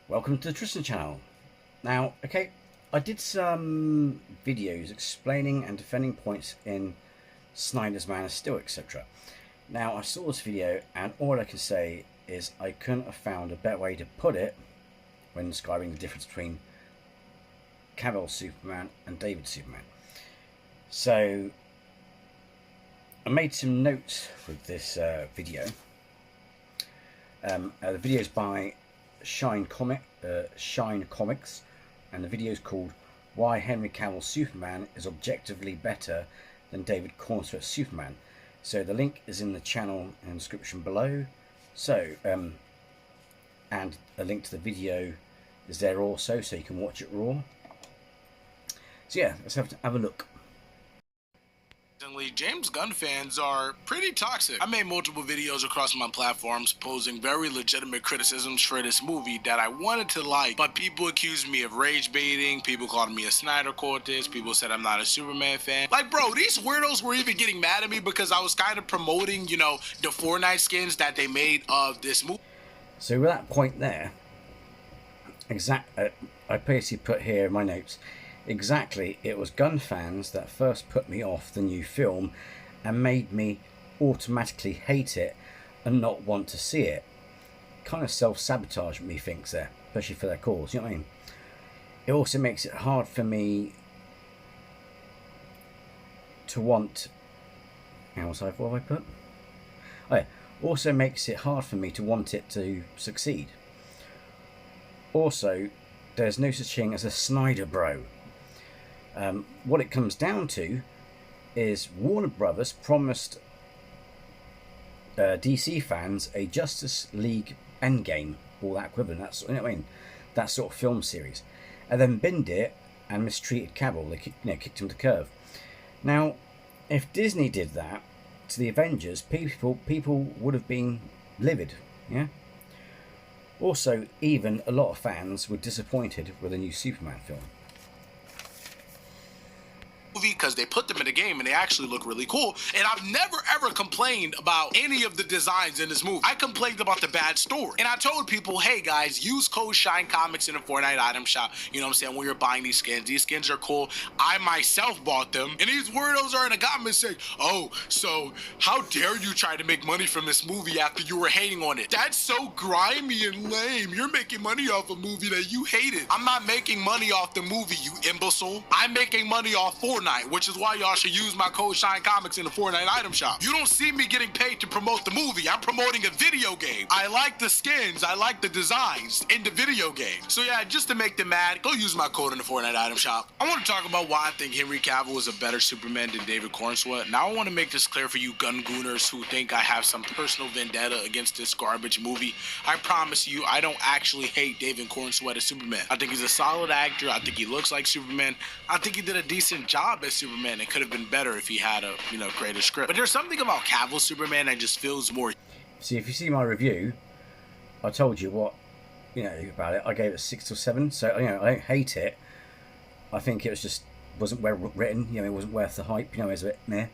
Welcome to the Tristan channel. Now, okay, I did some videos explaining and defending points in Snyder's Man of Steel, etc. Now, I saw this video and all I can say is I couldn't have found a better way to put it when describing the difference between Cavill's Superman and David's Superman. So, I made some notes with this video. The video is by Shine Comics, and the video is called "Why Henry Cavill's Superman is Objectively Better Than David Cornsweet's Superman." So the link is in the channel in the description below. So and a link to the video is there also, so you can watch it raw. So yeah, let's have a look. James Gunn fans are pretty toxic. I made multiple videos across my platforms posing very legitimate criticisms for this movie that I wanted to like, but people accused me of rage baiting, people called me a Snyder cultist, people said I'm not a Superman fan. Like, bro, these weirdos were even getting mad at me because I was kind of promoting, you know, the Fortnite skins that they made of this movie. So with that point there, I basically put here in my notes, exactly, it was Gunn fans that first put me off the new film and made me automatically hate it and not want to see it. Kind of self-sabotage, me thinks there, especially for their cause, you know what I mean? It also makes it hard for me to want... what have I put? Oh yeah, also makes it hard for me to want it to succeed. Also, there's no such thing as a Snyder bro. What it comes down to is Warner Brothers promised DC fans a Justice League Endgame, or that equivalent, that's, you know what I mean, that sort of film series, and then binned it and mistreated Cavill. They kicked him to the curb. Now, if Disney did that to the Avengers, people would have been livid, yeah. Also, even a lot of fans were disappointed with the new Superman film. Because they put them in the game and they actually look really cool, and I've never ever complained about any of the designs in this movie. I complained about the bad story, and I told people, hey guys, use code Shine Comics in the Fortnite item shop, you know what I'm saying, when you're buying these skins are cool. I myself bought them, and these weirdos are in the comments saying, oh, so how dare you try to make money from this movie after you were hating on it? That's so grimy and lame. You're making money off a movie that you hated. I'm not making money off the movie, you imbecile. I'm making money off Fortnite, which is why y'all should use my code Shine Comics in the Fortnite item shop. You don't see me getting paid to promote the movie. I'm promoting a video game. I like the skins, I like the designs in the video game. So yeah, just to make them mad, go use my code in the Fortnite item shop. I want to talk about why I think Henry Cavill is a better Superman than David Cornsweet. Now I want to make this clear for you gun gooners who think I have some personal vendetta against this garbage movie. I promise you, I don't actually hate David Cornsweet as Superman. I think he's a solid actor. I think he looks like Superman. I think he did a decent job as Superman. It could have been better if he had a, greater script. But there's something about Cavill's Superman that just feels more... See, if you see my review, I told you what, about it. I gave it 6 or 7, so, I don't hate it. I think it was just, wasn't well written, it wasn't worth the hype, it was a bit meh.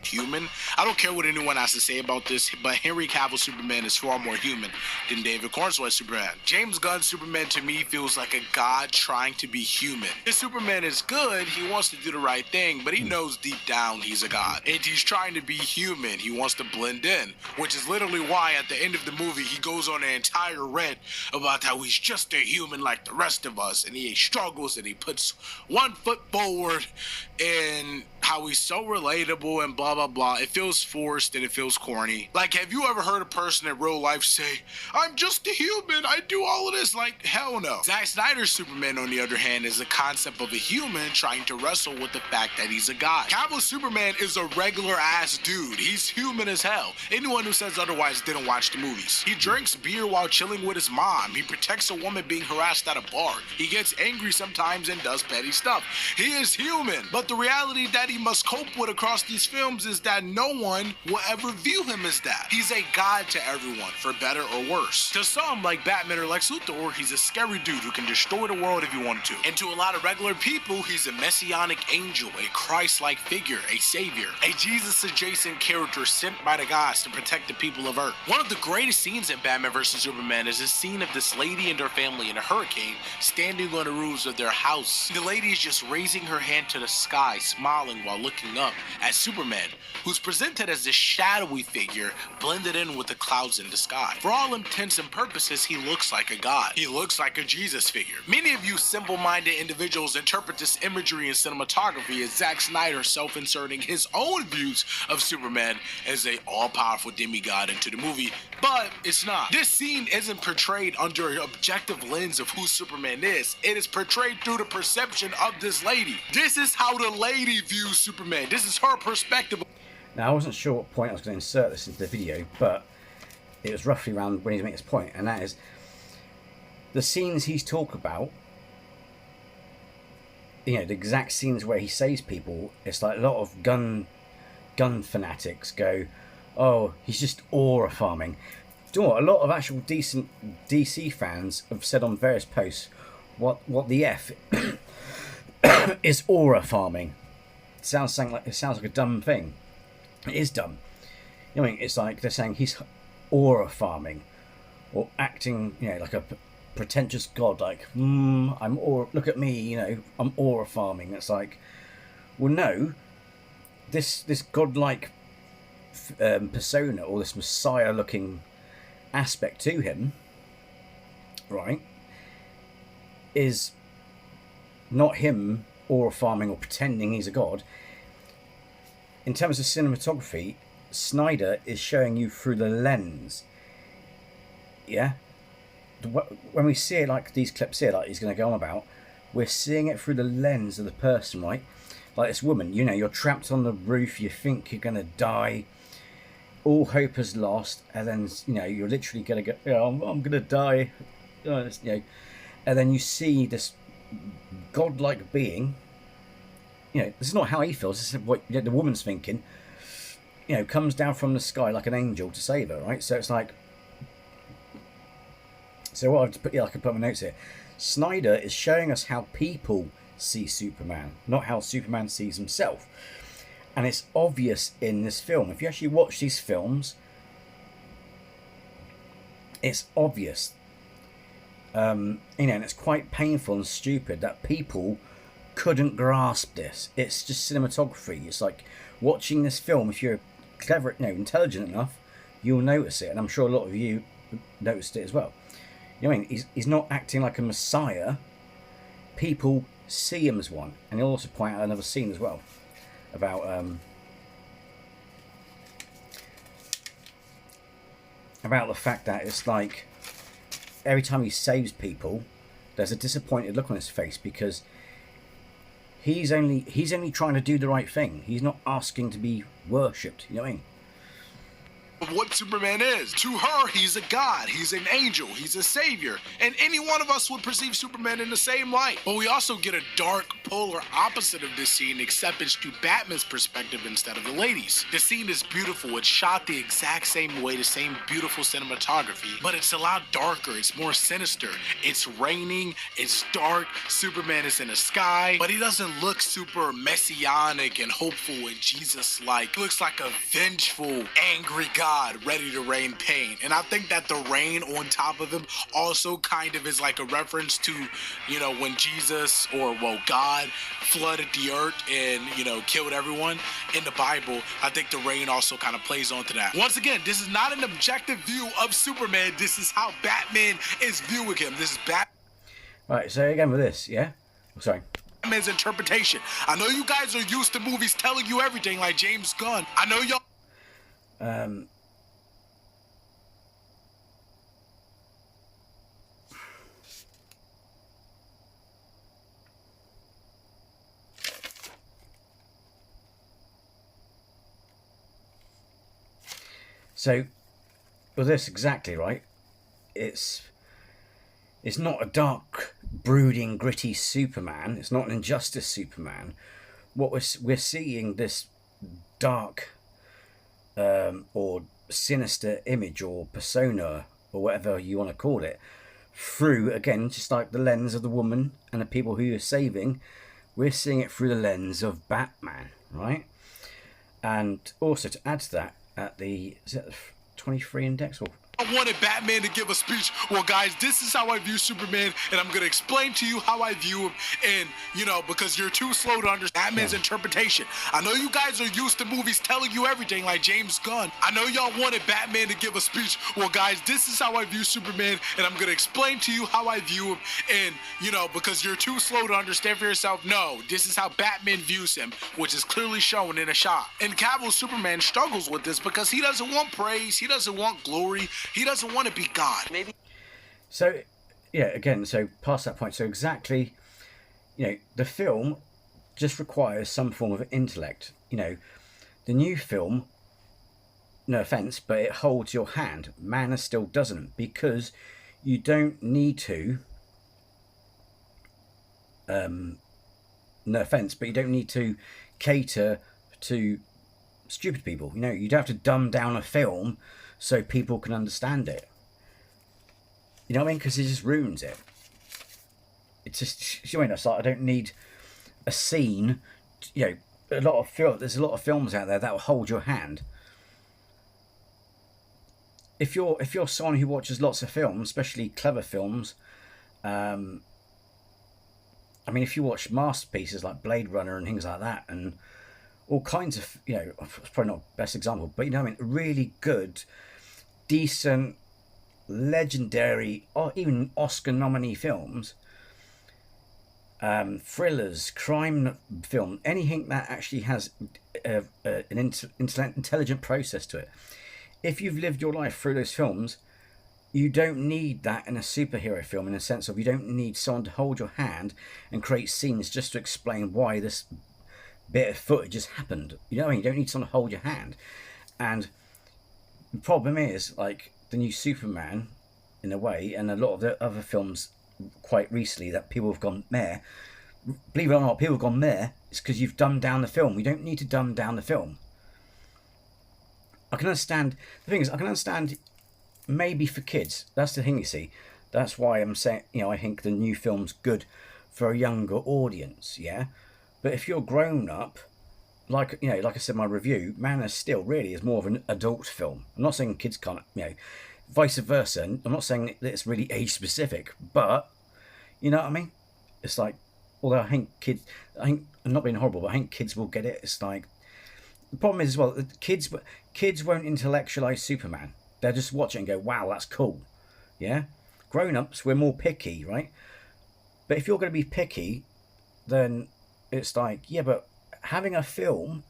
Human. I don't care what anyone has to say about this, but Henry Cavill Superman is far more human than David Cornsweet Superman. James Gunn's Superman to me feels like a god trying to be human. His Superman is good, he wants to do the right thing, but he knows deep down he's a god. And he's trying to be human, he wants to blend in, which is literally why at the end of the movie he goes on an entire rant about how he's just a human like the rest of us, and he struggles and he puts one foot forward, and how he's so relatable and blah blah blah. It feels forced and it feels corny. Like, have you ever heard a person in real life say, I'm just a human, I do all of this? Like, hell no. Zack Snyder's Superman, on the other hand, is the concept of a human trying to wrestle with the fact that he's a god. Cavill's Superman is a regular ass dude. He's human as hell. Anyone who says otherwise didn't watch the movies. He drinks beer while chilling with his mom. He protects a woman being harassed at a bar. He gets angry sometimes and does petty stuff. He is human, but the reality that he must cope with across these films is that no one will ever view him as that. He's a god to everyone, for better or worse. To some, like Batman or Lex Luthor, he's a scary dude who can destroy the world if he wanted to. And to a lot of regular people, he's a messianic angel, a Christ-like figure, a savior, a Jesus-adjacent character sent by the gods to protect the people of Earth. One of the greatest scenes in Batman vs. Superman is a scene of this lady and her family in a hurricane standing on the roofs of their house. The lady is just raising her hand to the sky, smiling while looking up at Superman, who's presented as this shadowy figure blended in with the clouds in the sky. For all intents and purposes, he looks like a god. He looks like a Jesus figure. Many of you simple-minded individuals interpret this imagery and cinematography as Zack Snyder self-inserting his own views of Superman as a all-powerful demigod into the movie, but it's not. This scene isn't portrayed under an objective lens of who Superman is. It is portrayed through the perception of this lady. This is how the lady views Superman. This is her perspective. Now, I wasn't sure what point I was going to insert this into the video, but it was roughly around when he's making this point, and that is the scenes he's talked about. You know, the exact scenes where he saves people. It's like a lot of gun fanatics go, "Oh, he's just aura farming." Do you know what? A lot of actual decent DC fans have said on various posts, "What the f is aura farming?" It sounds like a dumb thing. It is dumb. You know, I mean, it's like they're saying he's aura farming, or acting, you know, like a pretentious god, like, I'm aura, look at me, you know, I'm aura farming. It's like, well, no, this godlike persona, or this messiah-looking aspect to him, right, is not him aura farming or pretending he's a god. In terms of cinematography, Snyder is showing you through the lens. Yeah? When we see it, like these clips here, like he's going to go on about, we're seeing it through the lens of the person, right? Like this woman, you know, you're trapped on the roof, you think you're going to die, all hope is lost, and then, you know, you're literally going to go, you know, I'm going to die, you know, and then you see this godlike being. You know, this is not how he feels. This is what the woman's thinking. You know, comes down from the sky like an angel to save her, right? So it's like, so what I've put, I can put my notes here. Snyder is showing us how people see Superman, not how Superman sees himself, and it's obvious in this film. If you actually watch these films, it's obvious. You know, and it's quite painful and stupid that people couldn't grasp this. It's just cinematography. It's like watching this film. If you're clever, you know, intelligent enough, you'll notice it, and I'm sure a lot of you noticed it as well. You know what I mean? He's not acting like a messiah. People see him as one, and he'll also point out another scene as well about the fact that it's like every time he saves people, there's a disappointed look on his face because he's only trying to do the right thing. He's not asking to be worshipped. You know what I mean? Of what Superman is. To her, he's a god, he's an angel, he's a savior, and any one of us would perceive Superman in the same light. But we also get a dark, polar opposite of this scene, except it's through Batman's perspective instead of the ladies. The scene is beautiful, it's shot the exact same way, the same beautiful cinematography, but it's a lot darker, it's more sinister. It's raining, it's dark, Superman is in the sky, but he doesn't look super messianic and hopeful and Jesus-like. He looks like a vengeful, angry god ready to rain pain. And I think that the rain on top of him also kind of is like a reference to, you know, when Jesus, or well, God flooded the earth and, you know, killed everyone in the Bible. I think the rain also kind of plays onto that. Once again, this is not an objective view of Superman. This is how Batman is viewing him. This is Right, so again with this, yeah? Sorry. Batman's interpretation. I know you guys are used to movies telling you everything like James Gunn. I know y'all So, with this exactly, right, it's not a dark, brooding, gritty Superman. It's not an Injustice Superman. what we're seeing, this dark or sinister image or persona or whatever you want to call it, through, again, just like the lens of the woman and the people who you're saving, we're seeing it through the lens of Batman, right? And also to add to that, at the, is it 23 index or I wanted Batman to give a speech. Well, guys, this is how I view Superman, and I'm going to explain to you how I view him. And, you know, because you're too slow to understand Batman's interpretation. I know you guys are used to movies telling you everything, like James Gunn. I know y'all wanted Batman to give a speech. Well, guys, this is how I view Superman, and I'm going to explain to you how I view him. And, you know, because you're too slow to understand for yourself, no, this is how Batman views him, which is clearly shown in a shot. And Cavill's Superman struggles with this because he doesn't want praise, he doesn't want glory, he doesn't want to be God. Maybe. So, yeah, again, so past that point, so exactly, you know, the film just requires some form of intellect. You know, the new film, no offense, but it holds your hand. Manor still doesn't, because you don't need to, no offense, but you don't need to cater to stupid people. You know, you don't have to dumb down a film so people can understand it. You know what I mean? Because it just ruins it. It's just, you know, it's like, I don't need a scene. You know, there's a lot of films out there that will hold your hand. If you're someone who watches lots of films, especially clever films, I mean, if you watch masterpieces like Blade Runner and things like that, and all kinds of, you know, it's probably not the best example, but you know what I mean, really good, decent, legendary, or even Oscar nominee films, thrillers, crime film, anything that actually has an intelligent process to it. If you've lived your life through those films, you don't need that in a superhero film, in a sense of, you don't need someone to hold your hand and create scenes just to explain why this bit of footage has happened. You know what I mean? You don't need someone to hold your hand. And the problem is, like, the new Superman, in a way, and a lot of the other films quite recently that people have gone meh. Believe it or not, people have gone meh. It's because you've dumbed down the film. You don't need to dumb down the film. I can understand. The thing is, I can understand maybe for kids. That's the thing, you see. That's why I'm saying, you know, I think the new film's good for a younger audience, yeah? But if you're grown up, like, you know, like I said in my review, Man of Steel really is more of an adult film. I'm not saying kids can't, you know, vice versa. I'm not saying that it's really age specific, but you know what I mean? It's like, although I think I'm not being horrible, but I think kids will get it. It's like, the problem is as well, that kids won't intellectualize Superman. They'll just watch it and go, wow, that's cool. Yeah? Grown-ups, we're more picky, right? But if you're going to be picky, then it's like, yeah, but having a film,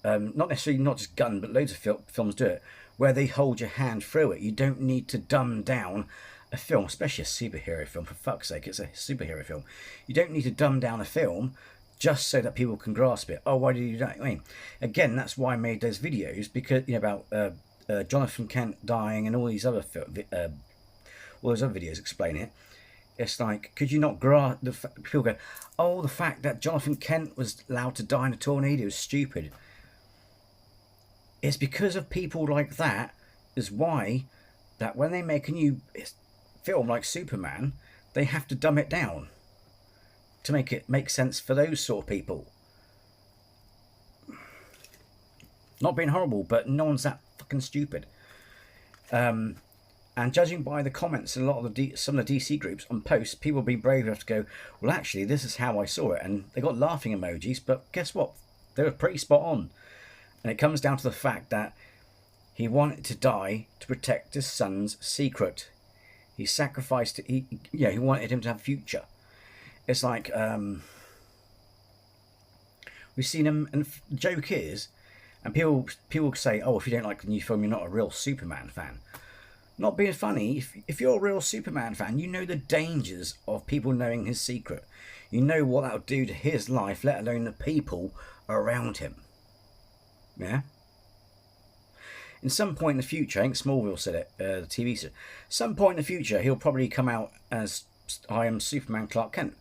not necessarily not just Gun, but loads of films do it, where they hold your hand through it. You don't need to dumb down a film, especially a superhero film, for fuck's sake, it's a superhero film. You don't need to dumb down a film just so that people can grasp it. Oh, why did you do that? I mean, again, that's why I made those videos, because, you know, about Jonathan Kent dying and all these other all those other videos explain it. It's like, could you not grasp the people go, oh, the fact that Jonathan Kent was allowed to die in a tornado is stupid. It's because of people like that is why that when they make a new film like Superman, they have to dumb it down to make it make sense for those sort of people. Not being horrible, but no one's that fucking stupid. And judging by the comments in a lot of some of the DC groups on posts, people will be brave enough to go, well, actually, this is how I saw it. And they got laughing emojis, but guess what? They were pretty spot on. And it comes down to the fact that he wanted to die to protect his son's secret. He sacrificed it. He wanted him to have a future. It's like, we've seen him, and the joke is, and people say, oh, if you don't like the new film, you're not a real Superman fan. Not being funny, if you're a real Superman fan, you know the dangers of people knowing his secret. You know what that'll do to his life, let alone the people around him. Yeah? In some point in the future, I think Smallville said it, the TV said, some point in the future, he'll probably come out as, I am Superman Clark Kent.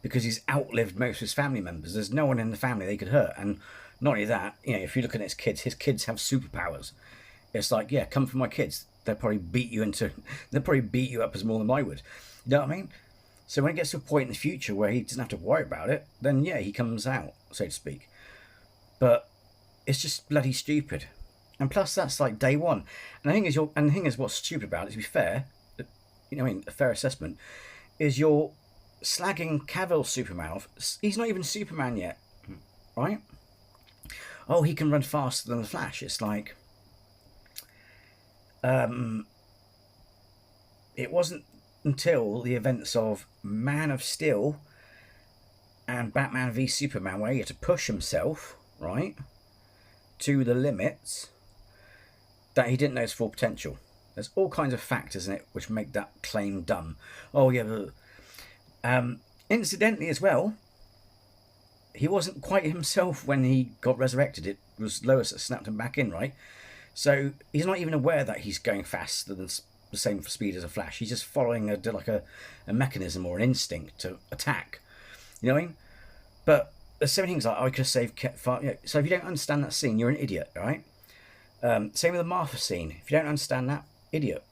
because he's outlived most of his family members. There's no one in the family they could hurt. And not only that, you know, if you look at his kids have superpowers. It's like, yeah, come for my kids. They'll probably beat you up as more than I would. You know what I mean? So when it gets to a point in the future where he doesn't have to worry about it, then yeah, he comes out, so to speak. But it's just bloody stupid. And plus, that's like day one. And the thing is, what's stupid about it, to be fair, you know, I mean, a fair assessment, is you're slagging Cavill Superman off. He's not even Superman yet, right? Oh, he can run faster than the Flash. It's like, it wasn't until the events of Man of Steel and Batman v Superman where he had to push himself, right, to the limits, that he didn't know his full potential. There's all kinds of factors in it which make that claim dumb. Oh yeah, incidentally as well, he wasn't quite himself when he got resurrected. It was Lois that snapped him back in, right? So he's not even aware that he's going faster than the same speed as a Flash. He's just following a mechanism or an instinct to attack. You know what I mean? But there's so many things like, I could have saved. So if you don't understand that scene, you're an idiot, right? Same with the Martha scene. If you don't understand that, idiot.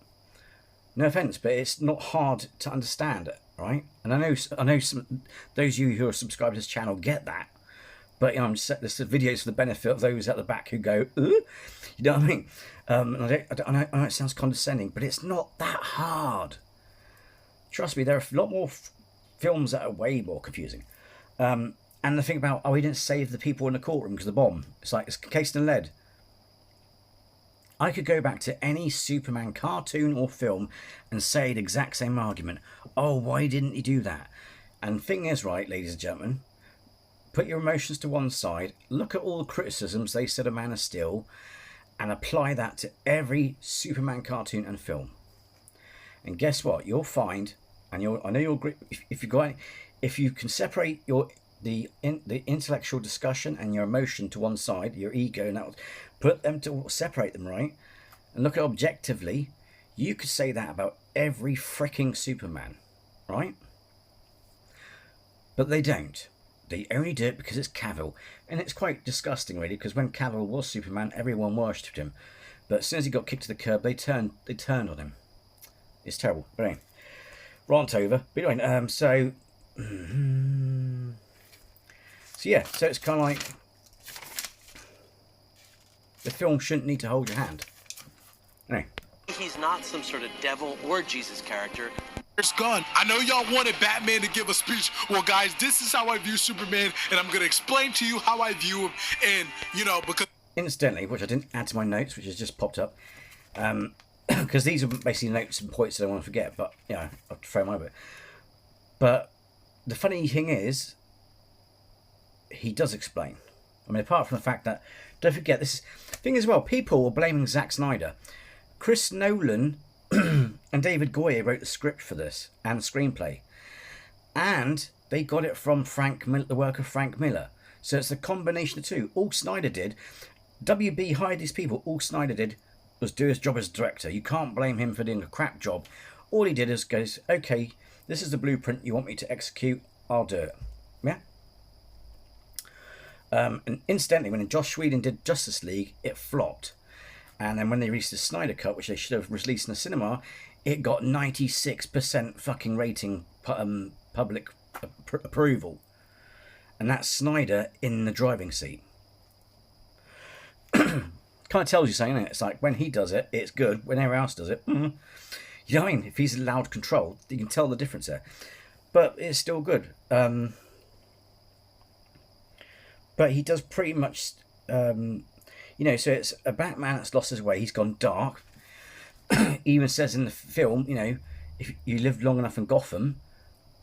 No offense, but it's not hard to understand it, right? And I know those of you who are subscribed to this channel get that. But you know, this videos for the benefit of those at the back who go, you know what I mean? And I know it sounds condescending, but it's not that hard. Trust me, there are a lot more films that are way more confusing. And the thing about, oh, he didn't save the people in the courtroom because of the bomb. It's like, it's cased in lead. I could go back to any Superman cartoon or film and say the exact same argument. Oh, why didn't he do that? And the thing is, right, ladies and gentlemen, put your emotions to one side, look at all the criticisms they said of Man of Steel, and apply that to every Superman cartoon and film. And guess what? You'll find, and I know you'll agree, if you can separate the intellectual discussion and your emotion to one side, your ego, and separate them, right? And look at it objectively, you could say that about every freaking Superman, right? But they don't. They only do it because it's Cavill. And it's quite disgusting, really, because when Cavill was Superman, everyone worshipped him. But as soon as he got kicked to the curb, they turned on him. It's terrible. But anyway, rant over. But anyway, so yeah, so it's kind of like the film shouldn't need to hold your hand. Anyway. He's not some sort of devil or Jesus character. It's gone. I know y'all wanted Batman to give a speech. Well, guys, this is how I view Superman, and I'm going to explain to you how I view him. And, you know, because... Incidentally, which I didn't add to my notes, which has just popped up, because these are basically notes and points that I want to forget, but, you know, I'll throw them over. But the funny thing is, he does explain. I mean, apart from the fact that, don't forget, this is... thing as well, people were blaming Zack Snyder. Chris Nolan and David Goyer wrote the script for this and the screenplay, and they got it from the work of Frank Miller. So it's a combination of two. All Snyder did, WB hired these people. All Snyder did was do his job as director. You can't blame him for doing a crap job. All he did is goes, okay, this is the blueprint you want me to execute. I'll do it. Yeah. And incidentally, when Joss Whedon did Justice League, it flopped. And then when they released the Snyder Cut, which they should have released in the cinema, it got 96% fucking rating, public approval. And that's Snyder in the driving seat. Kind of tells you something, isn't it? It's like, when he does it, it's good. When everyone else does it, you know what I mean? If he's allowed control, you can tell the difference there. But it's still good. But he does pretty much... you know, so it's a Batman that's lost his way. He's gone dark. He even says in the film, you know, if you live long enough in Gotham,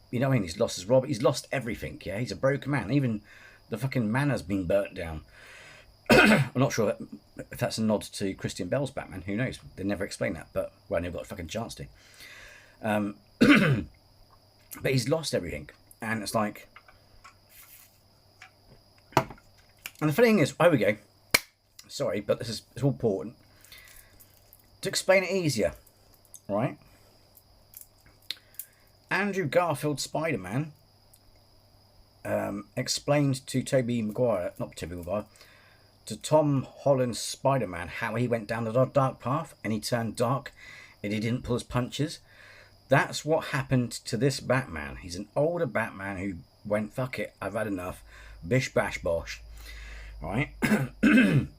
you know what I mean? He's lost his Robert. He's lost everything, yeah? He's a broken man. Even the fucking manor's been burnt down. I'm not sure if that's a nod to Christian Bale's Batman. Who knows? They never explain that. But, well, I never got a fucking chance to. But he's lost everything. And it's like... And the funny thing is, here we go. Sorry, but it's all important. To explain it easier, right? Andrew Garfield's Spider-Man explained to to Tom Holland's Spider-Man how he went down the dark path and he turned dark and he didn't pull his punches. That's what happened to this Batman. He's an older Batman who went, fuck it, I've had enough. Bish bash bosh. Right? And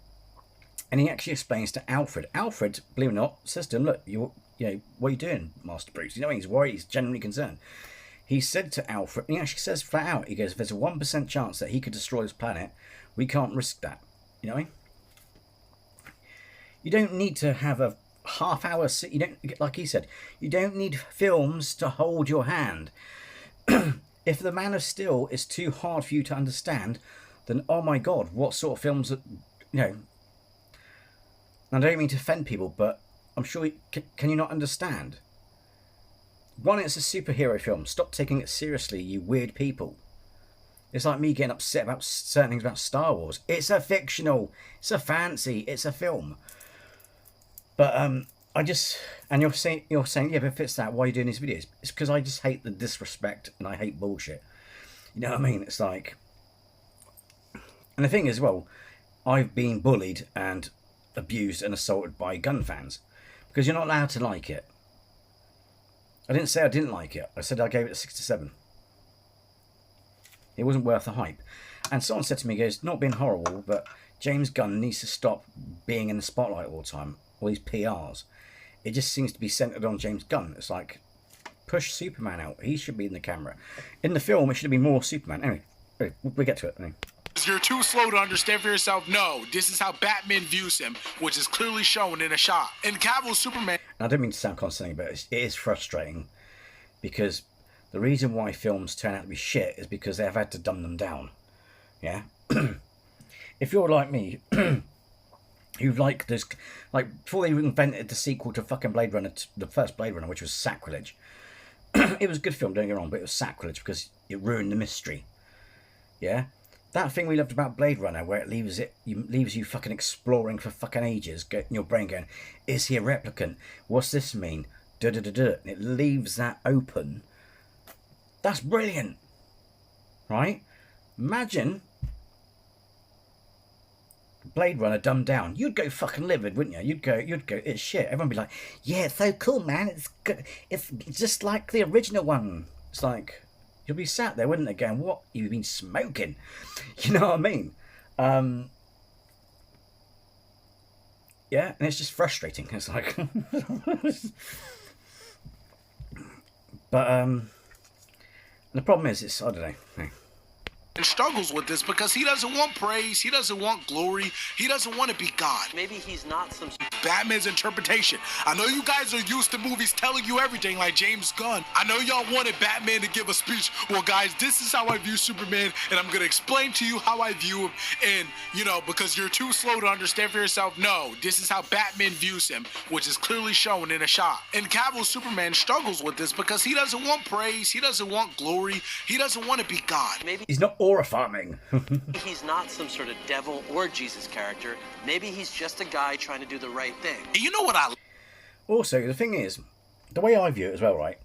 he actually explains to Alfred. Alfred, believe it or not, says to him, look, you know, what are you doing, Master Bruce? You know, he's worried, he's genuinely concerned. He said to Alfred, he actually says flat out, he goes, if there's a 1% chance that he could destroy this planet, we can't risk that. You know what I mean? You don't need to have a half-hour, you don't, like he said, you don't need films to hold your hand. If the Man of Steel is too hard for you to understand, then oh my god, what sort of films that, you know, and I don't mean to offend people, but I'm sure can you not understand? One, it's a superhero film. Stop taking it seriously, you weird people. It's like me getting upset about certain things about Star Wars. It's a fictional, it's a fancy, it's a film. But I just, and you're saying, yeah, but if it's that, why are you doing these videos? It's because I just hate the disrespect and I hate bullshit. You know what I mean? It's like, and the thing is, well, I've been bullied and abused and assaulted by gun fans because you're not allowed to like it. I didn't say I didn't like it. I said I gave it a 6 to 7. It wasn't worth the hype. And someone said to me, he goes, not being horrible, but James Gunn needs to stop being in the spotlight all the time. All these PRs. It just seems to be centered on James Gunn. It's like, push Superman out. He should be in the camera. In the film, it should be more Superman. Anyway, we'll get to it. Anyway. You're too slow to understand for yourself. No, this is how Batman views him, which is clearly shown in a shot. In Cavill's Superman... I don't mean to sound condescending, but it is frustrating because the reason why films turn out to be shit is because they have had to dumb them down. Yeah? If you're like me, who like this, like before they invented the sequel to fucking Blade Runner, the first Blade Runner, which was sacrilege. It was a good film, don't get me wrong, but it was sacrilege because it ruined the mystery. Yeah? That thing we loved about Blade Runner, where it leaves you fucking exploring for fucking ages, getting your brain going, is he a replicant? What's this mean? And it leaves that open. That's brilliant, right? Imagine Blade Runner dumbed down. You'd go fucking livid, wouldn't you? You'd go, it's shit. Everyone would be like, yeah, it's so cool, man. It's good. It's just like the original one. It's like, you'll be sat there, wouldn't it, going, what? You've been smoking. You know what I mean? Yeah, and it's just frustrating. It's like... But, the problem is, it's, I don't know. And struggles with this because he doesn't want praise, he doesn't want glory, he doesn't want to be God. Maybe he's not some... Batman's interpretation. I know you guys are used to movies telling you everything like James Gunn. I know y'all wanted Batman to give a speech. Well, guys, this is how I view Superman, and I'm going to explain to you how I view him. And, you know, because you're too slow to understand for yourself, no, this is how Batman views him, which is clearly shown in a shot. And Cavill's Superman struggles with this because he doesn't want praise, he doesn't want glory, he doesn't want to be God. Maybe he's not aura farming. he's not some sort of devil or Jesus character. Maybe he's just a guy trying to do the right thing. You know what I... Also, the thing is, the way I view it as well, right,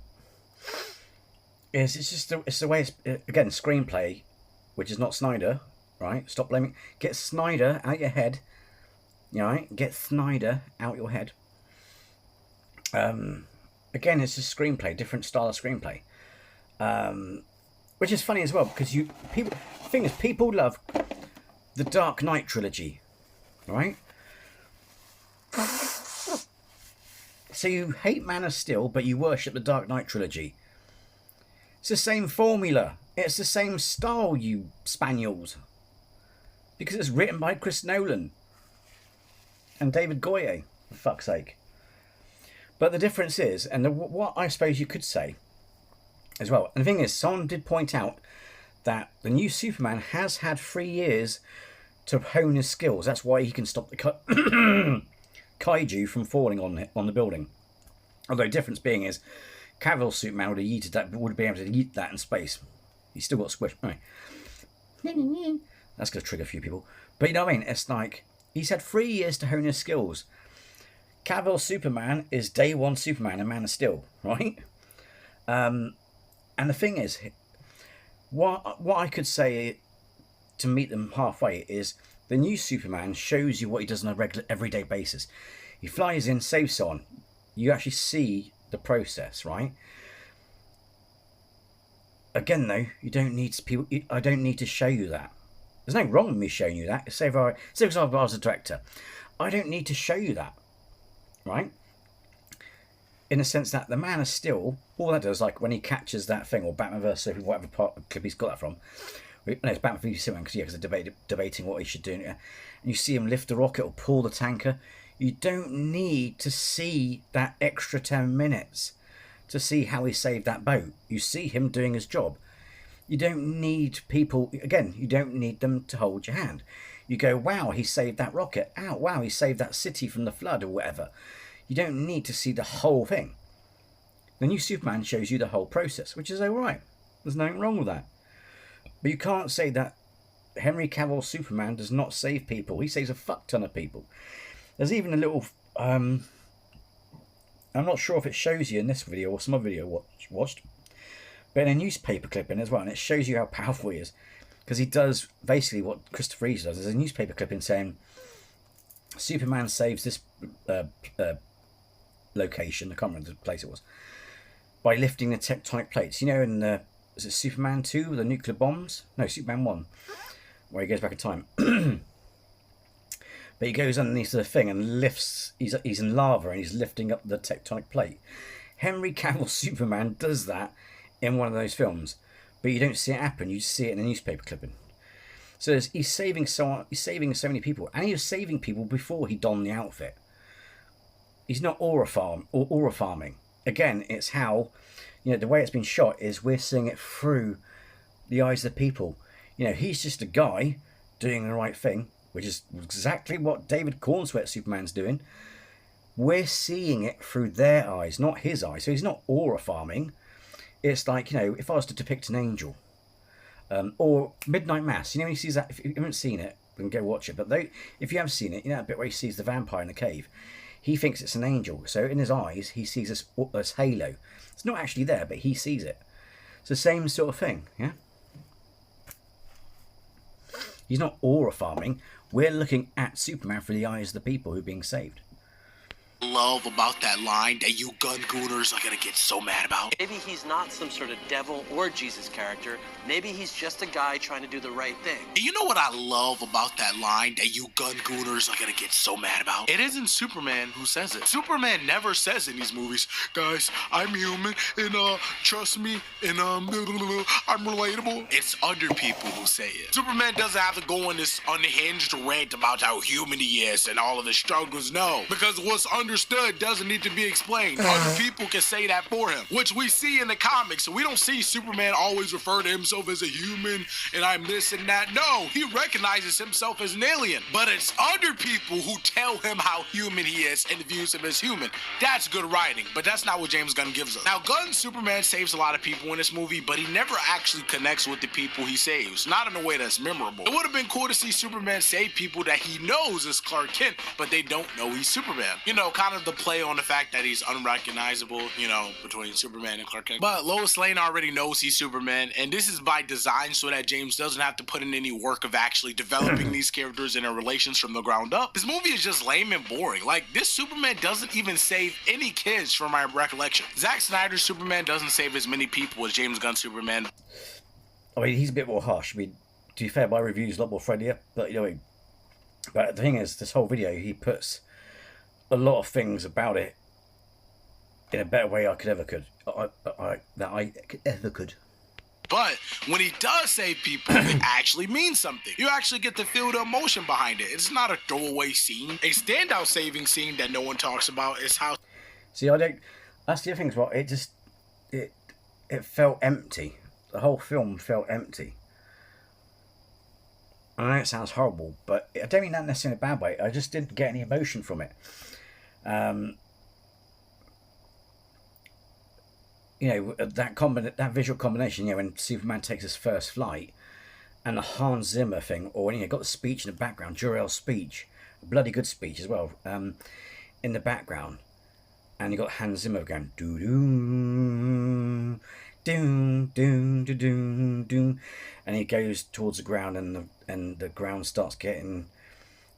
is it's the way it's, again, screenplay, which is not Snyder, right? Stop blaming. Get Snyder out your head. You know, right? Get Snyder out your head. Again, it's a screenplay, different style of screenplay. Which is funny as well, because the thing is, people love the Dark Knight trilogy, right? So you hate Man of Steel, but you worship the Dark Knight trilogy. It's the same formula. It's the same style, you spaniels. Because it's written by Chris Nolan. And David Goyer, for fuck's sake. But the difference is, and what I suppose you could say as well, and the thing is, someone did point out that the new Superman has had 3 years to hone his skills. That's why he can stop the kaiju from falling on the building. Although the difference being is, Cavill's Superman would have yeeted that, would be able to yeet that in space. He's still got squished. Anyway. That's going to trigger a few people. But you know what I mean? It's like, he's had 3 years to hone his skills. Cavill's Superman is day one Superman and Man of Steel, right? And the thing is, What I could say to meet them halfway is the new Superman shows you what he does on a regular, everyday basis. He flies in, saves someone. You actually see the process, right? Again, though, you don't need people. I don't need to show you that. There's nothing wrong with me showing you that. Say if I was a director, I don't need to show you that, right? In the sense that the Man of Steel, all that does, like when he catches that thing, or Batman vs Superman, whatever part clip he's got that from. No, it's Batman vs Superman because they're debating what he should do. And you see him lift the rocket or pull the tanker. You don't need to see that extra 10 minutes to see how he saved that boat. You see him doing his job. You don't need people, again, you don't need them to hold your hand. You go, wow, he saved that rocket. Ow, wow, he saved that city from the flood or whatever. You don't need to see the whole thing. The new Superman shows you the whole process, which is all right. There's nothing wrong with that. But you can't say that Henry Cavill's Superman does not save people. He saves a fuck ton of people. There's even a little... I'm not sure if it shows you in this video or some other video watched, but in a newspaper clipping as well, and it shows you how powerful he is. Because he does basically what Christopher Reeve does. There's a newspaper clipping saying Superman saves this location, I can't remember the place it was, by lifting the tectonic plates. You know, in the... Is it Superman 2, the nuclear bombs? No, Superman 1, where he goes back in time. But he goes underneath the thing and lifts... He's in lava and he's lifting up the tectonic plate. Henry Cavill's Superman does that in one of those films. But you don't see it happen. You just see it in a newspaper clipping. So he's saving so many people. And he was saving people before he donned the outfit. He's not aura farming. Again, it's how... You know, the way it's been shot is we're seeing it through the eyes of the people. You know, he's just a guy doing the right thing, which is exactly what David Cornsweat's Superman's doing. We're seeing it through their eyes, not his eyes. So he's not aura farming. It's like, you know, if I was to depict an angel, or Midnight Mass, you know, when he sees that, if you haven't seen it, then go watch it. But if you have seen it, you know that bit where he sees the vampire in the cave, he thinks it's an angel. So in his eyes, he sees this halo. It's not actually there, but he sees it. It's the same sort of thing, yeah? He's not aura farming. We're looking at Superman through the eyes of the people who are being saved. Love about that line that you gun gooners are gonna get so mad about. Maybe he's not some sort of devil or Jesus character. Maybe he's just a guy trying to do the right thing. You know what I love about that line that you gun gooners are gonna get so mad about? It isn't Superman who says it. Superman never says in these movies, guys, I'm human and trust me and I'm relatable. It's other people who say it. Superman doesn't have to go on this unhinged rant about how human he is and all of the struggles. No, because what's understood doesn't need to be explained. Other people can say that for him, which we see in the comics. So we don't see Superman always refer to himself as a human and I'm this and that. No, he recognizes himself as an alien, but it's other people who tell him how human he is and views him as human. That's good writing, but that's not what James Gunn gives us. Now, Gunn's Superman saves a lot of people in this movie, but he never actually connects with the people he saves, not in a way that's memorable. It would have been cool to see Superman save people that he knows is Clark Kent, but they don't know he's Superman. You know, kind of the play on the fact that he's unrecognizable, you know, between Superman and Clark Kent. But Lois Lane already knows he's Superman, and this is by design so that James doesn't have to put in any work of actually developing these characters and their relations from the ground up. This movie is just lame and boring. Like, this Superman doesn't even save any kids from my recollection. Zack Snyder's Superman doesn't save as many people as James Gunn's Superman. I mean, he's a bit more harsh. I mean, to be fair, my review's a lot more friendlier, but you know, but the thing is, this whole video, he puts a lot of things about it in a better way I ever could. But when he does save people, it actually means something. You actually get to feel the emotion behind it. It's not a throwaway scene. A standout saving scene that no one talks about is how... See, I don't... That's the other thing as well. It just... It felt empty. The whole film felt empty. I know it sounds horrible, but I don't mean that necessarily in a bad way. I just didn't get any emotion from it. You know, that visual combination, you know, when Superman takes his first flight, and the Hans Zimmer thing, or when you got the speech in the background, Jor-El's speech, a bloody good speech as well, in the background, and you got Hans Zimmer going, doo-doo, doom, doom, doom, doom, doom, and he goes towards the ground, and the ground starts getting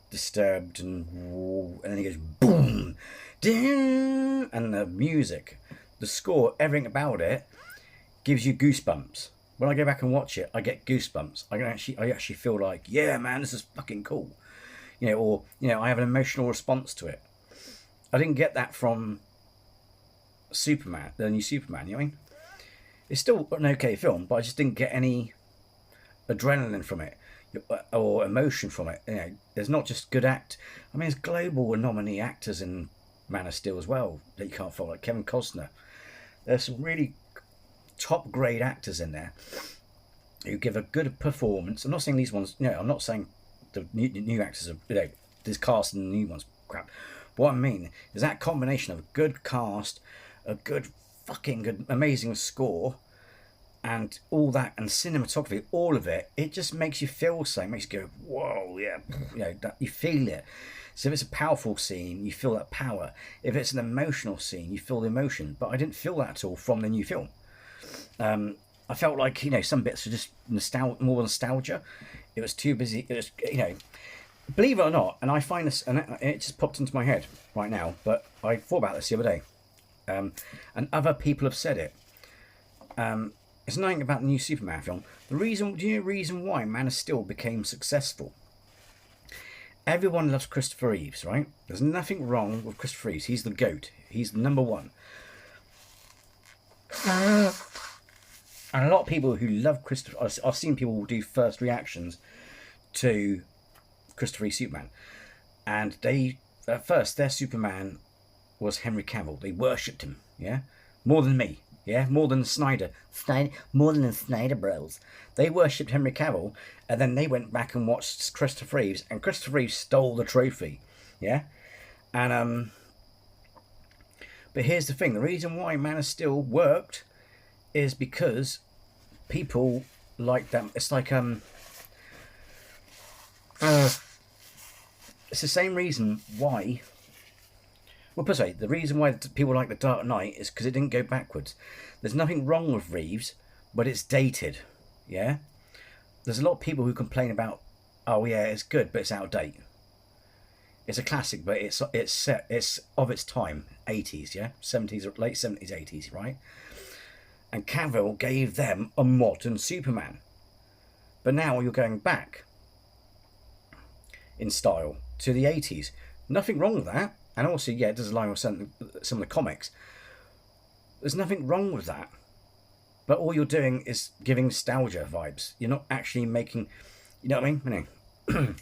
disturbed, and then he goes boom, doom, and the music, the score, everything about it gives you goosebumps. When I go back and watch it, I get goosebumps. I actually feel like, yeah, man, this is fucking cool, or I have an emotional response to it. I didn't get that from Superman, the new Superman. You know what I mean? It's still an okay film, but I just didn't get any adrenaline from it or emotion from it. There's not just good act. I mean, there's global nominee actors in Man of Steel as well that you can't fault, like Kevin Costner. There's some really top grade actors in there who give a good performance. I'm not saying these ones. I'm not saying the new actors are. This cast and the new ones crap. But what I mean is that combination of a good cast, a good fucking good, amazing score, and all that, and cinematography, all of it, it just makes you feel something. Makes you go, whoa, yeah, that you feel it. So if it's a powerful scene, you feel that power. If it's an emotional scene, you feel the emotion. But I didn't feel that at all from the new film. I felt like some bits were just more nostalgia. It was too busy. It was believe it or not, and I find this, and it just popped into my head right now. But I thought about this the other day, and other people have said it. It's nothing about the new Superman film. Do you know the reason why Man of Steel became successful? Everyone loves Christopher Reeves, right? There's nothing wrong with Christopher Reeves. He's the GOAT. He's the number one. And a lot of people who love Christopher... I've seen people do first reactions to Christopher Reeve Superman. And they... At first, their Superman was Henry Cavill. They worshipped him, yeah? More than me, yeah? More than Snyder. More than the Snyder Bros. They worshipped Henry Cavill, and then they went back and watched Christopher Reeves, and Christopher Reeves stole the trophy, yeah? And, but here's the thing. The reason why Man of Steel worked is because people like them. It's like, it's the same reason why... Well, per se, the reason why people like The Dark Knight is because it didn't go backwards. There's nothing wrong with Reeves, but it's dated, yeah? There's a lot of people who complain about, oh yeah, it's good, but it's out of date. It's a classic, but it's of its time, 80s, yeah? 70s, late 70s, 80s, right? And Cavill gave them a modern Superman. But now you're going back in style to the 80s. Nothing wrong with that. And also, yeah, it does align with some of the comics. There's nothing wrong with that. But all you're doing is giving nostalgia vibes. You're not actually making... You know what I mean?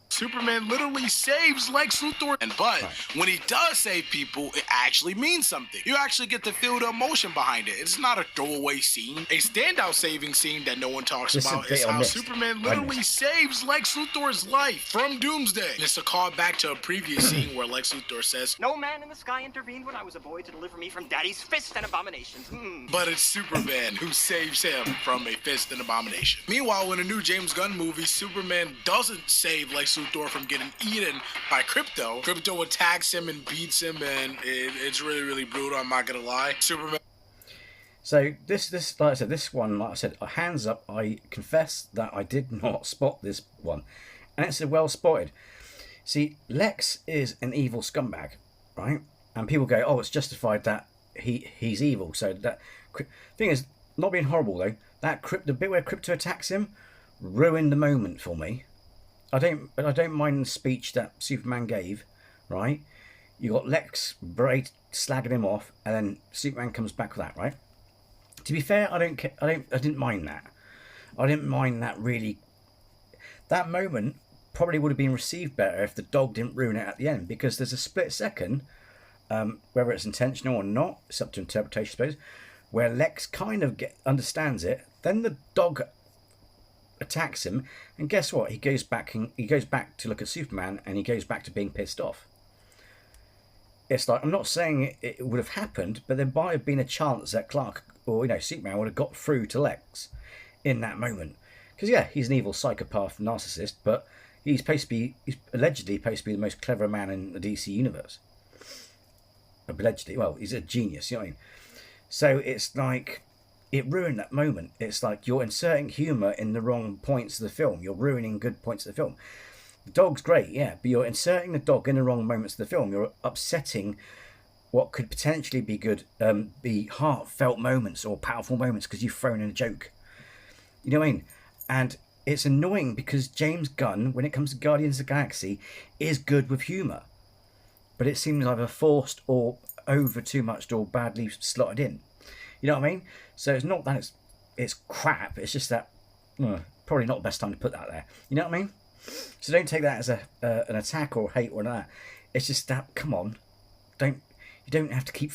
Superman literally saves Lex Luthor, but when he does save people, it actually means something. You actually get to feel the emotion behind it. It's not a throwaway scene. A standout saving scene that no one talks about is how Superman literally saves Lex Luthor's life from Doomsday. It's a call back to a previous scene where Lex Luthor says, "No man in the sky intervened when I was a boy to deliver me from Daddy's fist and abominations." But it's Superman who saves him from a fist and abomination. Meanwhile, in a new James Gunn movie, Superman doesn't save Lex Luthor from getting eaten by Crypto. Crypto attacks him and beats him, and it's really, really brutal. I'm not gonna lie. Superman. So this, like I said, this one, like I said, hands up. I confess that I did not spot this one, and it's well spotted. See, Lex is an evil scumbag, right? And people go, "Oh, it's justified that he's evil." So that thing is not being horrible though. The bit where Crypto attacks him ruined the moment for me. I don't mind the speech that Superman gave, right? You got Lex slagging him off, and then Superman comes back with that, right? To be fair, I didn't mind that. I didn't mind that really. That moment probably would have been received better if the dog didn't ruin it at the end, because there's a split second, whether it's intentional or not, it's up to interpretation, I suppose, where Lex kind of understands it. Then the dog attacks him, and guess what? He goes back to look at Superman, and he goes back to being pissed off. It's like, I'm not saying it would have happened, but there might have been a chance that Clark or Superman would have got through to Lex in that moment. Because yeah, he's an evil psychopath narcissist, but he's allegedly supposed to be the most clever man in the DC universe. Allegedly, well, he's a genius, you know what I mean? So it's like, it ruined that moment. It's like you're inserting humour in the wrong points of the film. You're ruining good points of the film. The dog's great, yeah, but you're inserting the dog in the wrong moments of the film. You're upsetting what could potentially be good, be heartfelt moments or powerful moments because you've thrown in a joke. You know what I mean? And it's annoying because James Gunn, when it comes to Guardians of the Galaxy, is good with humour. But it seems either forced or over too much or badly slotted in. You know what I mean? So it's not that it's crap. It's just that probably not the best time to put that there. You know what I mean? So don't take that as an attack or hate or that. It's just that, come on, you don't have to keep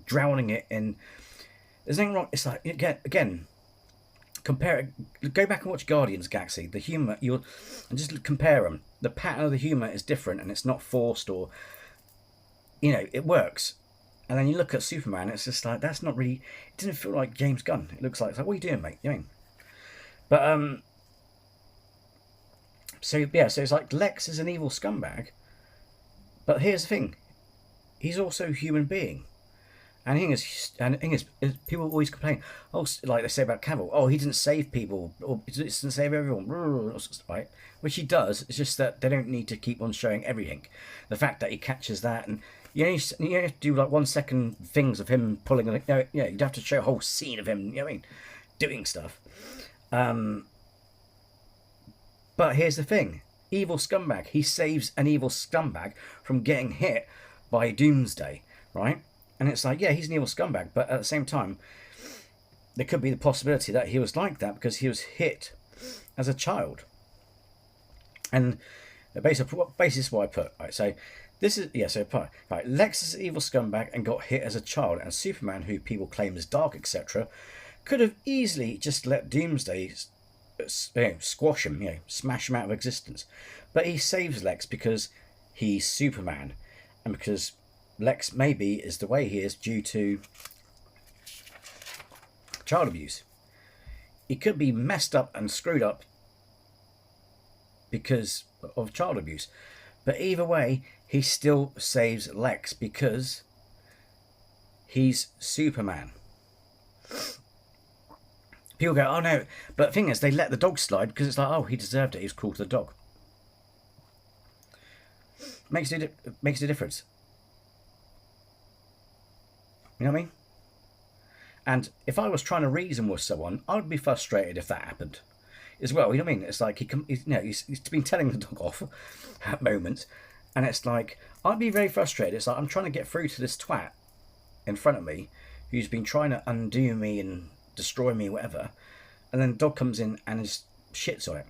drowning it in. There's nothing wrong. It's like again, compare it. Go back and watch Guardians of the Galaxy. The humour and just compare them. The pattern of the humour is different and it's not forced or, you know, it works. And then you look at Superman, it's just like, that's not really, it doesn't feel like James Gunn. It looks like, it's like, what are you doing, mate? You know what I mean? But, so yeah, so it's like Lex is an evil scumbag. But here's the thing. He's also a human being. And the thing is, people always complain, oh, like they say about Cavill, oh, he didn't save people, or he didn't save everyone, right? Which he does, it's just that they don't need to keep on showing everything. The fact that he catches that, and you only have to do like 1 second things of him pulling, you'd have to show a whole scene of him, you know what I mean, doing stuff. But here's the thing, evil scumbag, he saves an evil scumbag from getting hit by Doomsday, right? And it's like, yeah, he's an evil scumbag, but at the same time, there could be the possibility that he was like that because he was hit as a child. And the basis what I put, right? So this is, yeah, so right, Lex is an evil scumbag and got hit as a child, and Superman, who people claim is dark, etc., could have easily just let Doomsday, squash him, smash him out of existence. But he saves Lex because he's Superman, and because Lex maybe is the way he is due to child abuse. He could be messed up and screwed up because of child abuse. But either way, he still saves Lex because he's Superman. People go, oh no, but the thing is, they let the dog slide because it's like, oh, he deserved it, he was cruel to the dog. Makes a difference. You know what I mean? And if I was trying to reason with someone, I would be frustrated if that happened as well. You know what I mean? It's like he's been telling the dog off at moments, and it's like, I'd be very frustrated. It's like, I'm trying to get through to this twat in front of me who's been trying to undo me and destroy me, whatever, and then the dog comes in and just shits on it.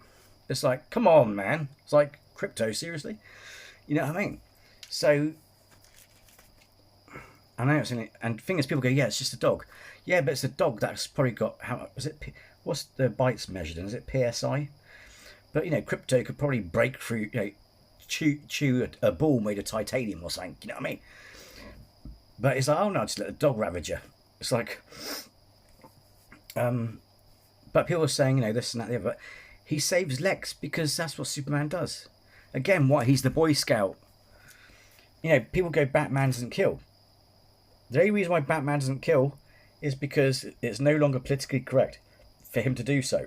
It's like, come on, man. It's like, Crypto, seriously? You know what I mean? So I know it's and the thing is, people go, yeah, it's just a dog. Yeah, but it's a dog that's probably got, what's the bites measured in? Is it PSI? But Crypto could probably break through, chew a ball made of titanium or something. You know what I mean? But it's like, oh no, just let the dog ravage you. It's like, but people are saying, this and that, the other. But he saves Lex because that's what Superman does. Again, why? He's the Boy Scout. People go, Batman doesn't kill. The only reason why Batman doesn't kill is because it's no longer politically correct for him to do so.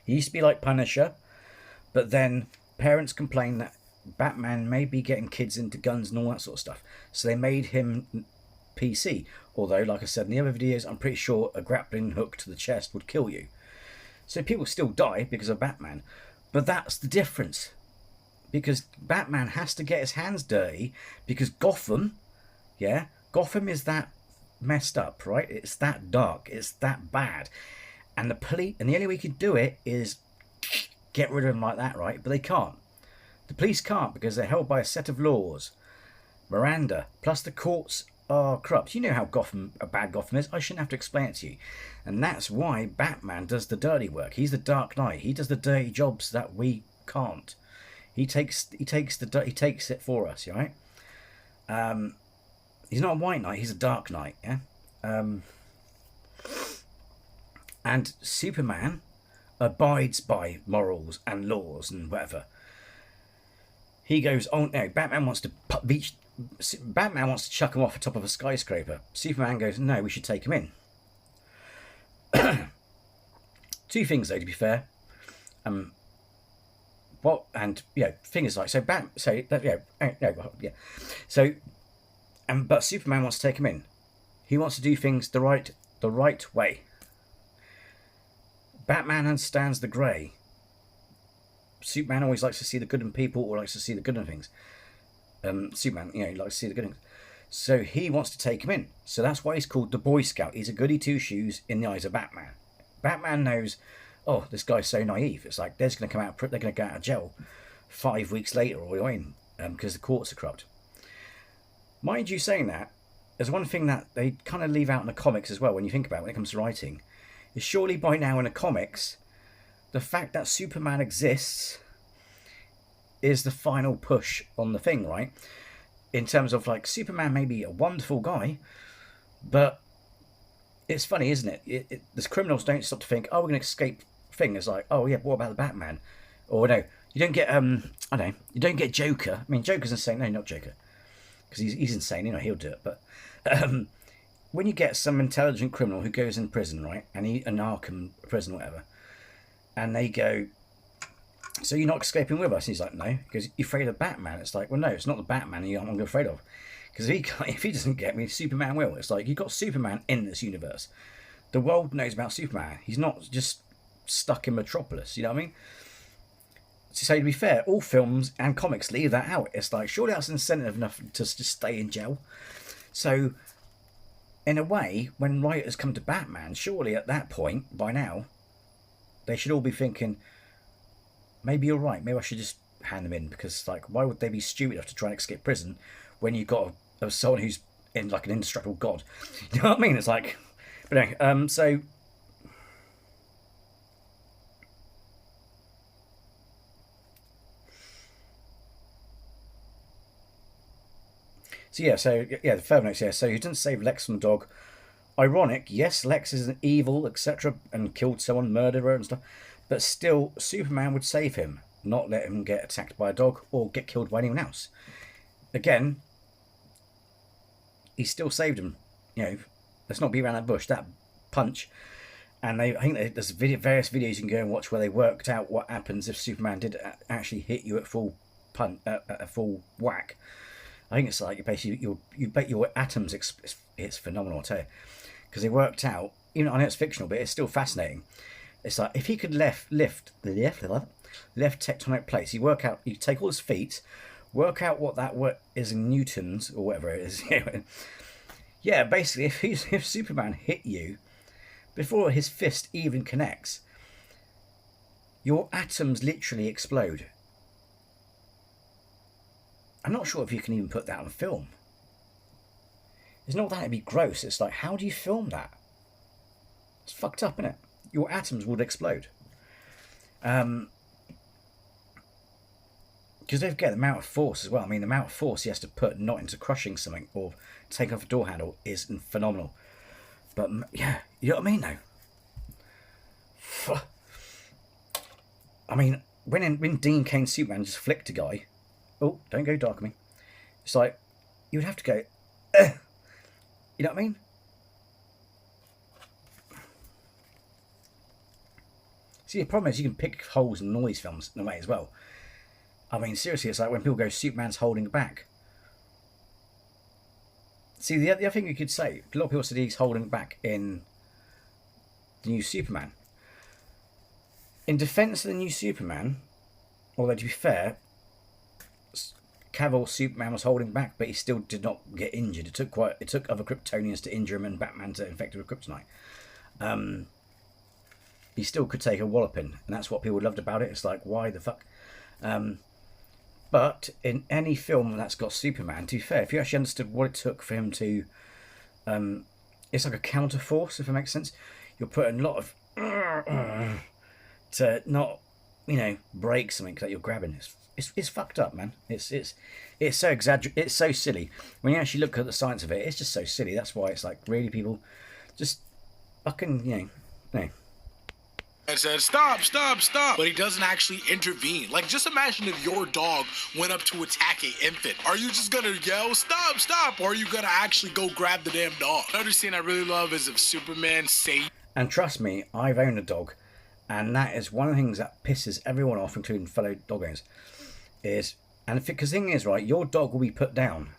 He used to be like Punisher, but then parents complained that Batman may be getting kids into guns and all that sort of stuff. So they made him PC. Although, like I said in the other videos, I'm pretty sure a grappling hook to the chest would kill you. So people still die because of Batman. But that's the difference. Because Batman has to get his hands dirty because Gotham is that messed up, right? It's that dark, it's that bad, and the police, and the only way you can do it is get rid of them like that, right? But they can't. The police can't because they're held by a set of laws. Miranda, plus the courts are corrupt. You know how bad Gotham is. I shouldn't have to explain it to you. And that's why Batman does the dirty work. He's the Dark Knight. He does the dirty jobs that we can't. He takes it for us, right? He's not a White Knight, he's a Dark Knight, yeah? And Superman abides by morals and laws and whatever. He goes, oh no, Batman wants to Batman wants to chuck him off the top of a skyscraper. Superman goes, no, we should take him in. Two things though, to be fair. Thing is like, so but Superman wants to take him in. He wants to do things the right way. Batman understands the grey. Superman always likes to see the good in people, or likes to see the good in things. Superman, he likes to see the good things. So he wants to take him in. So that's why he's called the Boy Scout. He's a goody two-shoes in the eyes of Batman. Batman knows, oh, this guy's so naive. It's like they're going to get out of jail 5 weeks later, or because the courts are corrupt. Mind you, saying that, there's one thing that they kind of leave out in the comics as well. When you think about it, when it comes to writing, is surely by now in the comics, the fact that Superman exists is the final push on the thing, right? In terms of like, Superman may be a wonderful guy, but it's funny, isn't it? The criminals don't stop to think, oh, we're going to escape thing. It's like, oh yeah, what about the Batman? Or no, you don't get you don't get Joker. I mean, Joker's insane. No, not Joker, because he's insane. He'll do it. But when you get some intelligent criminal who goes in prison, right, and an Arkham prison, whatever, and they go, so you're not escaping with us? And he's like, no, because you're afraid of Batman. It's like, well, no, it's not the Batman I'm afraid of, because if he doesn't get me, Superman will. It's like, you've got Superman in this universe. The world knows about Superman. He's not just stuck in Metropolis. You know what I mean? So to be fair, all films and comics leave that out. It's like, surely that's incentive enough to just stay in jail. So in a way, when writers come to Batman, surely at that point, by now, they should all be thinking, maybe you're right, maybe I should just hand them in, because like, why would they be stupid enough to try and escape prison when you've got someone who's in like an indestructible god? You know what I mean? It's like, but anyway, so the further notes here. So he didn't save Lex from the dog. Ironic, yes, Lex is an evil, etc., and killed someone, murderer and stuff, but still, Superman would save him, not let him get attacked by a dog or get killed by anyone else. Again, he still saved him. Let's not beat around that bush. That punch, and I think there's various videos you can go and watch where they worked out what happens if Superman did actually hit you at full full whack. I think it's like basically you bet your atoms. It's phenomenal, I'll tell you, because they worked out. I know it's fictional, but it's still fascinating. It's like if he could lift tectonic plates, you take all his feet, work out what that is in newtons or whatever it is. Yeah, basically, if Superman hit you before his fist even connects, your atoms literally explode. I'm not sure if you can even put that on film. It's not that it'd be gross. It's like, how do you film that? It's fucked up, isn't it? Your atoms would explode. Because they've got the amount of force as well. I mean, the amount of force he has to put not into crushing something or taking off a door handle is phenomenal. But yeah, you know what I mean, though? I mean, when Dean Cain's Superman just flicked a guy. Oh, don't go dark on me. It's like, you would have to go, you know what I mean? See, the problem is you can pick holes in all these films in a way as well. I mean, seriously, it's like when people go, Superman's holding back. See, the other thing you could say, a lot of people said he's holding back in the new Superman. In defense of the new Superman, although to be fair, Cavill Superman was holding back, but he still did not get injured. It took other Kryptonians to injure him and Batman to infect him with kryptonite. He still could take a walloping, and that's what people loved about it. It's like, why the fuck? But in any film that's got Superman, to be fair, if you actually understood what it took for him to, it's like a counter force, if it makes sense. You're putting a lot of to not, break something that you're grabbing. It's fucked up, man. It's so it's so silly. When you actually look at the science of it, it's just so silly. That's why it's like, really, people just fucking, no. and said, stop, stop, stop. But he doesn't actually intervene. Like, just imagine if your dog went up to attack an infant. Are you just gonna yell, stop, stop? Or are you gonna actually go grab the damn dog? Another scene I really love is if Superman saved. And trust me, I've owned a dog, and that is one of the things that pisses everyone off, including fellow dog owners, because the thing is, right, your dog will be put down.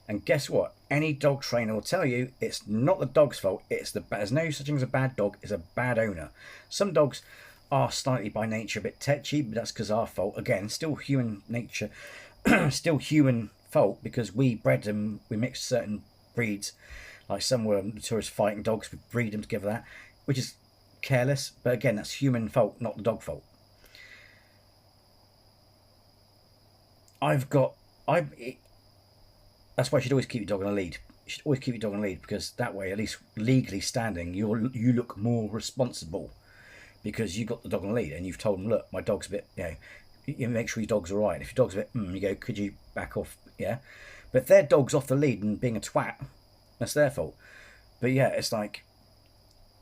And guess what? Any dog trainer will tell you it's not the dog's fault. There's no such thing as a bad dog. It's a bad owner. Some dogs are slightly by nature a bit tetchy, but that's because our fault. Again, still human nature, still human fault because we bred them. We mixed certain breeds, like some were notorious fighting dogs. We breed them together, that which is careless. But again, that's human fault, not the dog fault. That's why you should always keep your dog on a lead. You should always keep your dog on a lead because that way, at least legally standing, you look more responsible because you got the dog on a lead and you've told them, look, my dog's a bit, you make sure your dog's all right. If your dog's a bit, you go, could you back off? Yeah. But if their dog's off the lead and being a twat, that's their fault. But yeah, it's like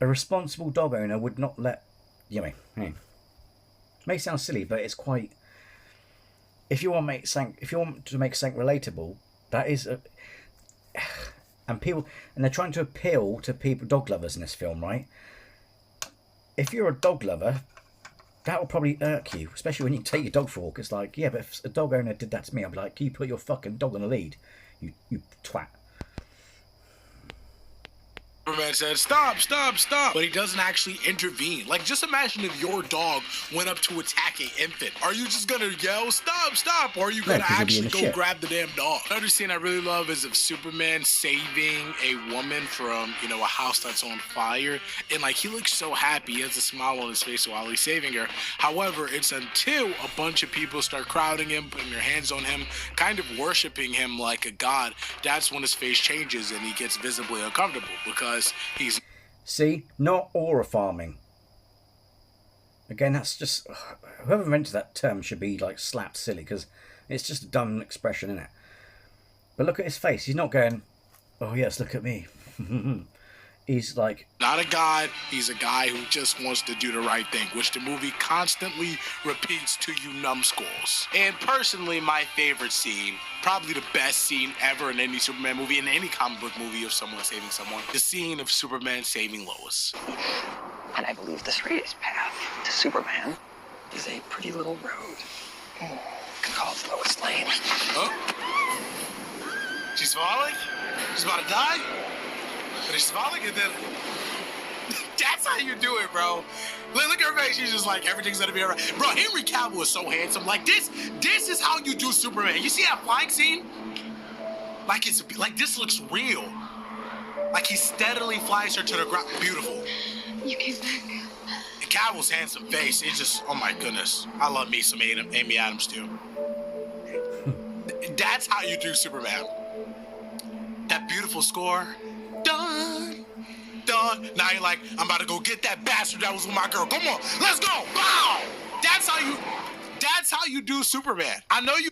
a responsible dog owner would not let, it may sound silly, but it's quite. If you want to make something relatable. That is, and they're trying to appeal to dog lovers in this film, right? If you're a dog lover, that will probably irk you, especially when you take your dog for a walk. It's like, yeah, but if a dog owner did that to me, I'd be like, can you put your fucking dog on a lead, you twat. Superman said, stop, stop, stop. But he doesn't actually intervene. Like, just imagine if your dog went up to attack an infant. Are you just gonna yell, stop, stop? Or are you gonna actually go grab the damn dog? Another scene I really love is of Superman saving a woman from, a house that's on fire. And, like, he looks so happy. He has a smile on his face while he's saving her. However, it's until a bunch of people start crowding him, putting their hands on him, kind of worshiping him like a god, that's when his face changes and he gets visibly uncomfortable because See, not aura farming. Again, that's just whoever invented that term should be like slapped silly because it's just a dumb expression, isn't it? But look at his face. He's not going, "Oh yes, look at me." He's like, not a god, he's a guy who just wants to do the right thing, which the movie constantly repeats to you numbskulls. And personally, my favorite scene, probably the best scene ever in any Superman movie, in any comic book movie of someone saving someone, the scene of Superman saving Lois. And I believe the straightest path to Superman is a pretty little road called Lois Lane. Huh? She's falling? She's about to die? But she's falling and then... That's how you do it, bro. Look at her face. She's just like, everything's gonna be alright. Bro, Henry Cavill is so handsome. Like, this is how you do Superman. You see that flying scene? Like, this looks real. Like, he steadily flies her to the ground. Beautiful. You came back. And Cavill's handsome face, it's just, oh my goodness. I love me some Amy Adams, too. That's how you do Superman. That beautiful score. Done. Done. Now you're like, I'm about to go get that bastard that was with my girl. Come on, let's go. Wow. That's how you do Superman. I know you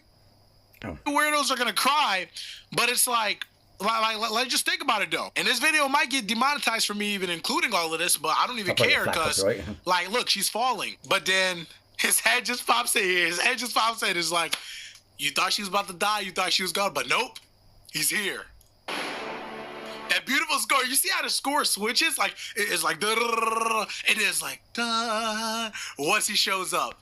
weirdos are gonna cry, but it's like just think about it though. And this video might get demonetized for me even including all of this, but I don't even care because like, look, she's falling, but then his head just pops in here. His head just pops in. It's like, you thought she was about to die. You thought she was gone, but nope, he's here. That beautiful score. You see how the score switches? Like, it's like, it is like, once he shows up.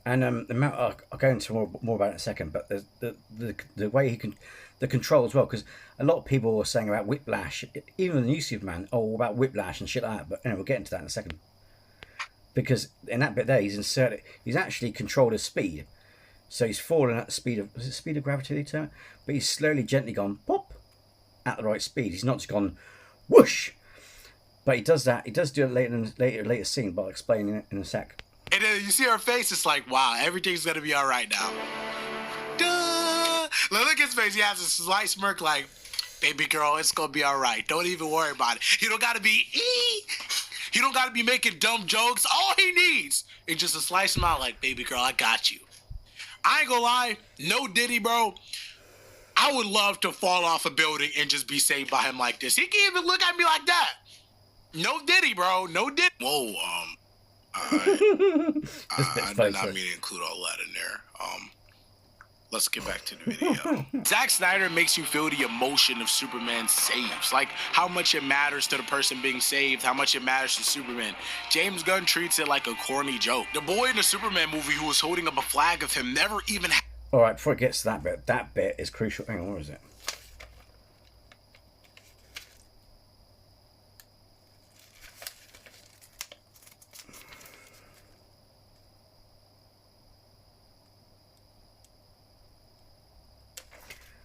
And I'll go into more about it in a second, but the way he can, the control as well, because a lot of people were saying about Whiplash, even the new Superman, about Whiplash and shit like that, but we'll get into that in a second. Because in that bit there, he's actually controlled his speed. So he's fallen at the speed of gravity, they term it? But he's slowly, gently gone, pop, at the right speed. He's not just gone whoosh, but he does that. He does do it later scene, but I'll explain it in a sec. And then you see her face. It's like, wow, everything's gonna be all right now. Duh. Look at his face. He has a slight smirk, like, baby girl, it's gonna be all right. Don't even worry about it. You don't gotta be you don't gotta be making dumb jokes. All he needs is just a slight smile, like, baby girl, I got you. I ain't gonna lie, no Diddy, bro. I would love to fall off a building and just be saved by him like this. He can't even look at me like that. No Diddy, bro. No Diddy. Whoa, This bit's I funny. did not mean to include all that in there. Let's get back to the video. Zack Snyder makes you feel the emotion of Superman saves. Like how much it matters to the person being saved, how much it matters to Superman. James Gunn treats it like a corny joke. The boy in the Superman movie who was holding up a flag of him never even... Alright, before it gets to that bit is crucial. Hang on, where is it?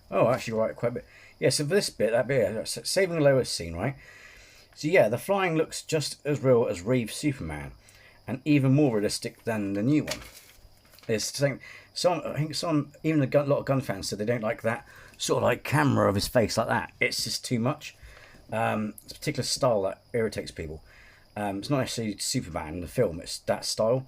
Oh, actually, right, quite a bit. Yeah, so for this bit, that bit, saving Lois scene, right? So yeah, the flying looks just as real as Reeves' Superman, and even more realistic than the new one. It's saying I think even a lot of gun fans said they don't like that sort of like camera of his face like that. It's just too much. It's a particular style that irritates people. It's not necessarily Superman in the film; it's that style.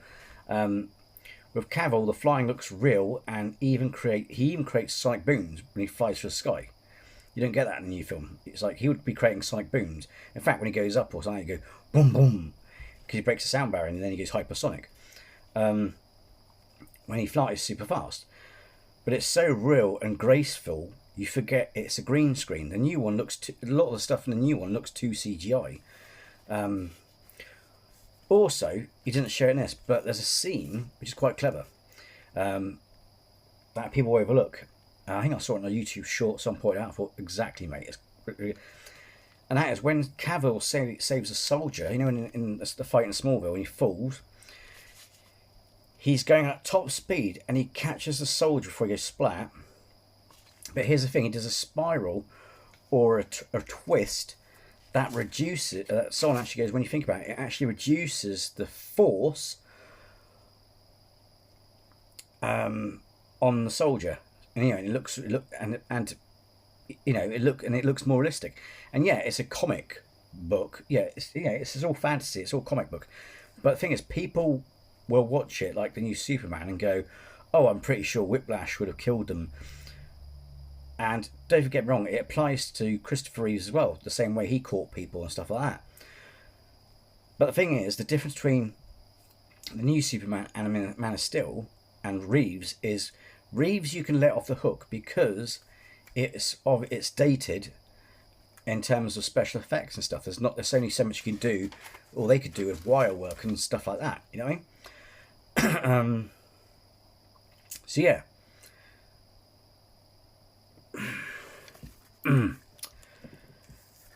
With Cavill, the flying looks real, and he even creates sonic booms when he flies through the sky. You don't get that in the new film. It's like he would be creating sonic booms. In fact, when he goes up or something, he go boom boom because he breaks the sound barrier and then he goes hypersonic. When he flies super fast, but it's so real and graceful, you forget it's a green screen. The new one a lot of the stuff in the new one looks too CGI. Also, he didn't show it in this, but there's a scene which is quite clever that people overlook. I think I saw it on a YouTube short. Someone pointed out. I thought, exactly, mate. And that is when Cavill saves a soldier. You know, in the fight in Smallville, when he falls, he's going at top speed and he catches the soldier before he goes splat. But here's the thing: he does a spiral or a twist that reduces. Someone actually goes, when you think about it, it actually reduces the force on the soldier. And you know, it looks more realistic. And yeah, it's a comic book. Yeah, it's all fantasy. It's all comic book. But the thing is, people will watch it like the new Superman and go, "Oh, I'm pretty sure Whiplash would have killed them." And don't get me wrong, it applies to Christopher Reeves as well, the same way he caught people and stuff like that. But the thing is, the difference between the new Superman and Man of Steel and Reeves is Reeves you can let off the hook because it's dated in terms of special effects and stuff. There's only so much you can do, or they could do with wire work and stuff like that. You know what I mean? So yeah.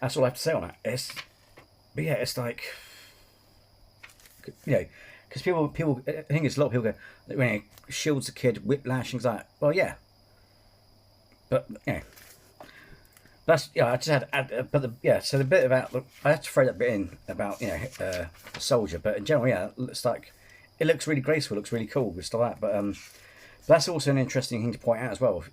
That's all I have to say on that. But yeah, it's like, you know, because people, I think it's a lot of people go, when he shields a kid, whiplash, things like that. Well, yeah, but you know, that's I just had, so the bit about I had to throw that bit in about the soldier, but in general, yeah, it's like it looks really graceful, looks really cool, and stuff like that. But that's also an interesting thing to point out as well.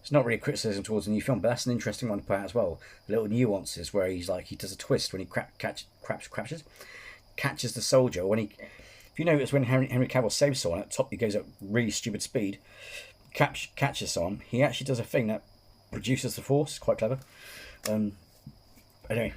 It's not really a criticism towards the new film, but that's an interesting one to point out as well. The little nuances where he does a twist when he catches the soldier. When if you notice when Henry Cavill saves someone at top, he goes at really stupid speed, catches someone. He actually does a thing that produces the force. It's quite clever. Anyway.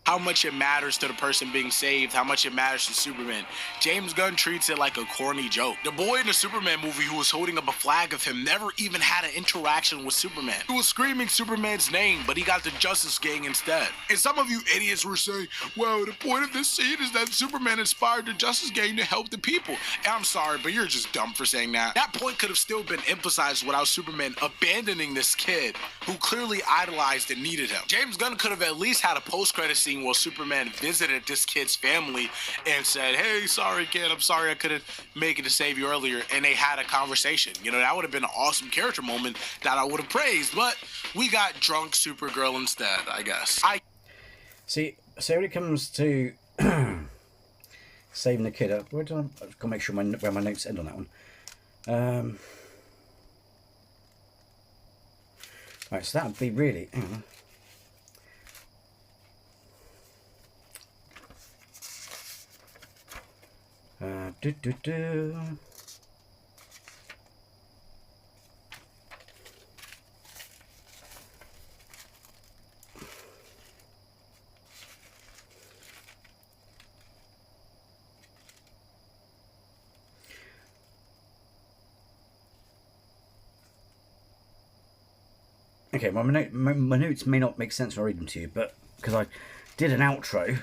How much it matters to the person being saved, how much it matters to Superman. James Gunn treats it like a corny joke. The boy in the Superman movie who was holding up a flag of him never even had an interaction with Superman. He was screaming Superman's name, but he got the Justice Gang instead. And some of you idiots were saying, well, the point of this scene is that Superman inspired the Justice Gang to help the people. And I'm sorry, but you're just dumb for saying that. That point could have still been emphasized without Superman abandoning this kid who clearly idolized and needed him. James Gunn could have at least had a post-credit scene while Superman visited this kid's family and said, hey, sorry kid, I'm sorry I couldn't make it to save you earlier, and they had a conversation. You know, that would have been an awesome character moment that I would have praised, but we got drunk Supergirl instead, I guess. See, so when it comes to saving the kid, I've got to make sure where my notes end on that one. Right, so that would be really... Hang on. Okay, my notes may not make sense when I read them to you, but because I did an outro.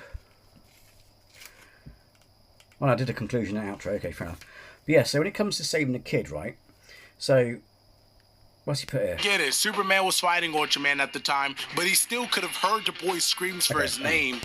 Well, I did a conclusion and outro. Okay, fair enough. But yeah, so when it comes to saving the kid, right? So, what's he put here? Get it. Superman was fighting Ultraman at the time, but he still could have heard the boy's screams for his name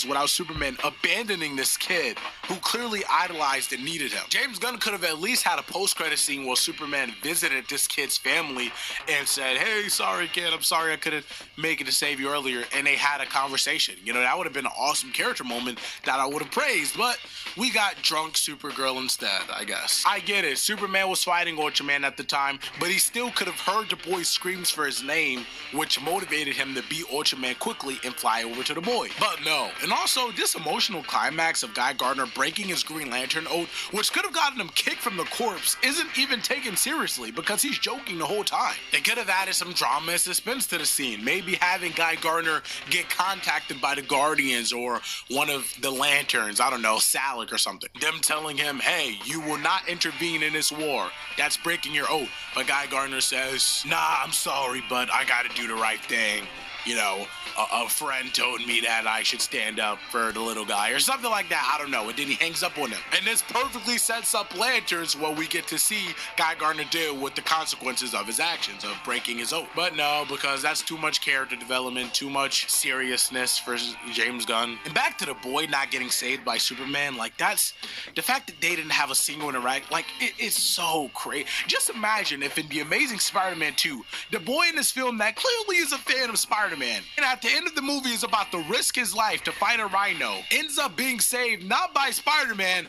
without Superman abandoning this kid who clearly idolized and needed him. James Gunn could have at least had a post-credit scene where Superman visited this kid's family and said, hey, sorry kid, I'm sorry I couldn't make it to save you earlier, and they had a conversation. You know, that would have been an awesome character moment that I would have praised, but we got drunk Supergirl instead, I guess. I get it. Superman was fighting Ultraman at the time, but he still could have heard the boy's screams for his name, which motivated him to beat Ultraman quickly and fly over to the boy. But no. And also, this emotional climax of Guy Gardner breaking his Green Lantern oath, which could have gotten him kicked from the corpse, isn't even taken seriously because he's joking the whole time. They could have added some drama and suspense to the scene, maybe having Guy Gardner get contacted by the Guardians or one of the Lanterns, I don't know, Salic or something. Them telling him, hey, you will not intervene in this war. That's breaking your oath. But Guy Gardner says, nah, I'm sorry, but I gotta do the right thing. You know, a friend told me that I should stand up for the little guy or something like that. I don't know. And then he hangs up on him. And this perfectly sets up Lanterns where we get to see Guy Gardner deal with the consequences of his actions, of breaking his oath. But no, because that's too much character development, too much seriousness for James Gunn. And back to the boy not getting saved by Superman, like that's, the fact that they didn't have a single interaction, like it's so crazy. Just imagine if in The Amazing Spider-Man 2, the boy in this film that clearly is a fan of Spider-Man, and at the end of the movie is about to risk his life to fight a rhino, ends up being saved not by Spider-Man,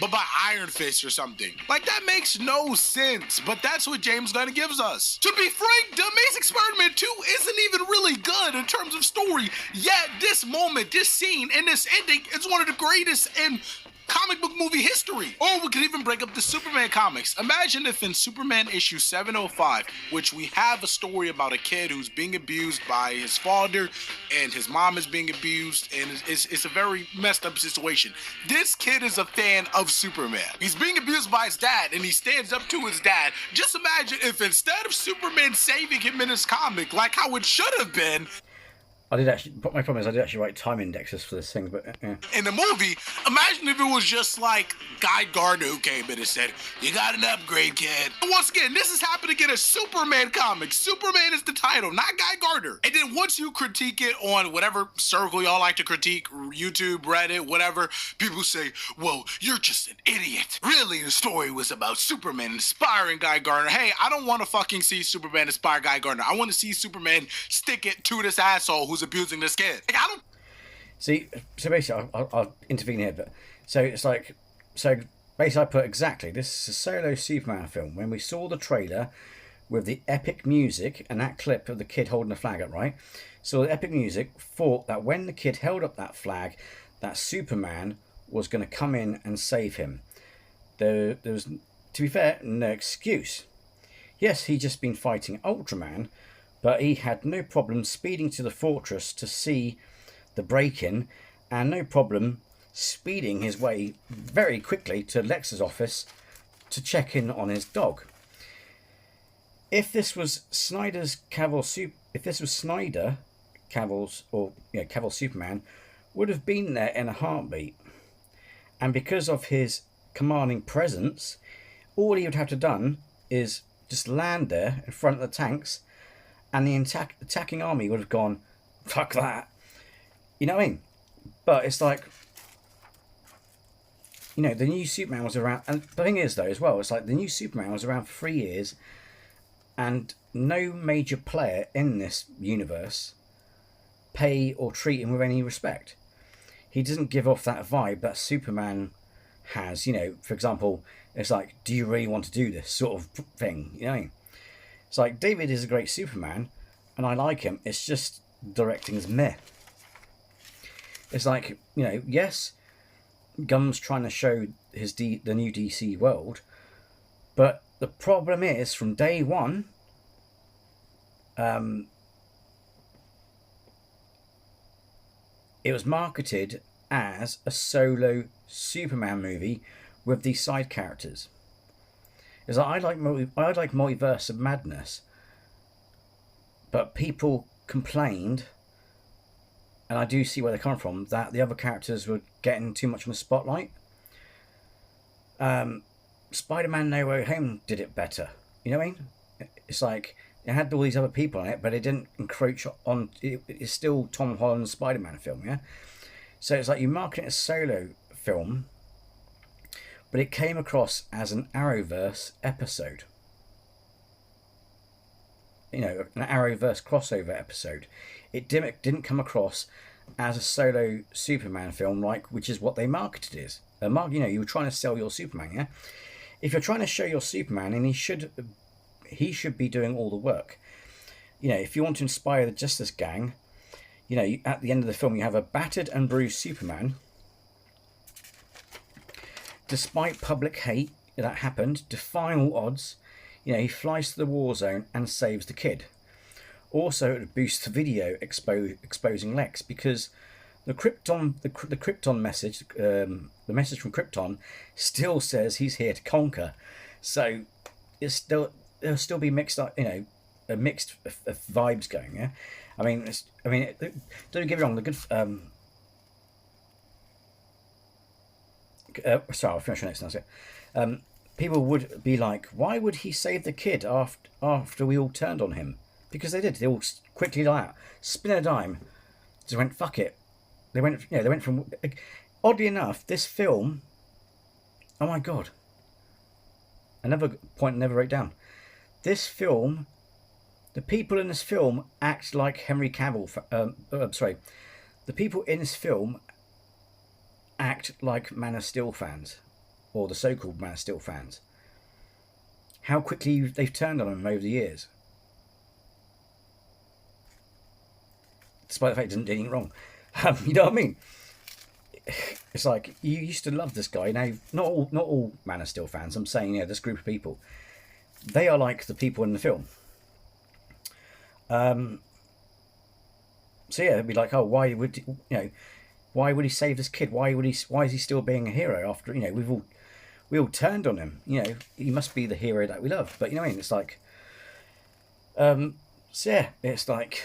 but by Iron Fist or something. Like, that makes no sense, but that's what James Gunn gives us. To be frank, The Amazing Spider-Man 2 isn't even really good in terms of story, yet this moment, this scene, and this ending is one of the greatest in comic book movie history. Or we could even break up the Superman comics. Imagine if in Superman issue 705, which we have a story about a kid who's being abused by his father and his mom is being abused, and it's a very messed up situation. This kid is a fan of Superman. He's being abused by his dad and he stands up to his dad. Just imagine if instead of Superman saving him in his comic, like how it should have been, I did actually, but my problem is I did actually write time indexes for this thing, but yeah. In the movie, imagine if it was just like Guy Gardner who came in and said, you got an upgrade, kid. And once again, this is happening in a Superman comic. Superman is the title, not Guy Gardner. And then once you critique it on whatever circle y'all like to critique, YouTube, Reddit, whatever, people say, well, you're just an idiot. Really, the story was about Superman inspiring Guy Gardner. Hey, I don't want to fucking see Superman inspire Guy Gardner. I want to see Superman stick it to this asshole who's abusing this kid. Like, I don't see. So basically, I'll intervene here. But so it's like, so basically, I put exactly this is a solo Superman film. When we saw the trailer with the epic music and that clip of the kid holding the flag up, right? So the epic music thought that when the kid held up that flag, that Superman was going to come in and save him. There was, to be fair, no excuse. Yes, he'd just been fighting Ultraman, but he had no problem speeding to the fortress to see the break-in, and no problem speeding his way very quickly to Lex's office to check in on his dog. If this was Snyder Cavill's Superman, would have been there in a heartbeat, and because of his commanding presence, all he would have to done is just land there in front of the tanks, and the attacking army would have gone, fuck that. You know what I mean? But it's like, you know, the new Superman was around, and the thing is though as well, it's like the new Superman was around for 3 years, and no major player in this universe pay or treat him with any respect. He doesn't give off that vibe that Superman has. You know, for example, it's like, do you really want to do this sort of thing? You know what I mean? It's like, David is a great Superman, and I like him. It's just directing is meh. It's like, you know, yes, Gunn's trying to show the new DC world, but the problem is, from day one, it was marketed as a solo Superman movie with these side characters. It's like, I like Multiverse of Madness, but people complained, and I do see where they come from, that the other characters were getting too much of a spotlight. Spider-Man No Way Home did it better. You know what I mean? It's like it had all these other people in it, but it didn't encroach on. It's still Tom Holland's Spider-Man film, yeah. So it's like you market it as a solo film, but it came across as an Arrowverse episode. You know, an Arrowverse crossover episode. It didn't come across as a solo Superman film, which is what they marketed as. You know, you were trying to sell your Superman, yeah. If you're trying to show your Superman, and he should be doing all the work. You know, if you want to inspire the Justice Gang, you know, at the end of the film, you have a battered and bruised Superman. Despite public hate that happened, defying all odds, you know, he flies to the war zone and saves the kid. Also, it boosts the video exposing Lex, because the Krypton message, the message from Krypton, still says he's here to conquer. So there'll still be mixed up, you know, mixed vibes going. Yeah, I mean, don't get me wrong. The good. Sorry, I'll finish next. That's it. People would be like, why would he save the kid after we all turned on him? Because they did. They all quickly got out, spin a dime, just went fuck it. They went. You know, they went from. Oddly enough, this film. Oh my god. Another point I never wrote down. This film, the people in this film act like Henry Cavill. The people in this film act like Man of Steel fans, or the so-called Man of Steel fans. How quickly they've turned on him over the years, despite the fact he didn't do anything wrong. You know what I mean? It's like you used to love this guy. Now, not all Man of Steel fans. I'm saying, you know, this group of people, they are like the people in the film. So yeah, it'd be like, oh, why would he save this kid? Why is he still being a hero after, you know, we all turned on him? You know, he must be the hero that we love. But you know what I mean? It's like, so yeah, it's like,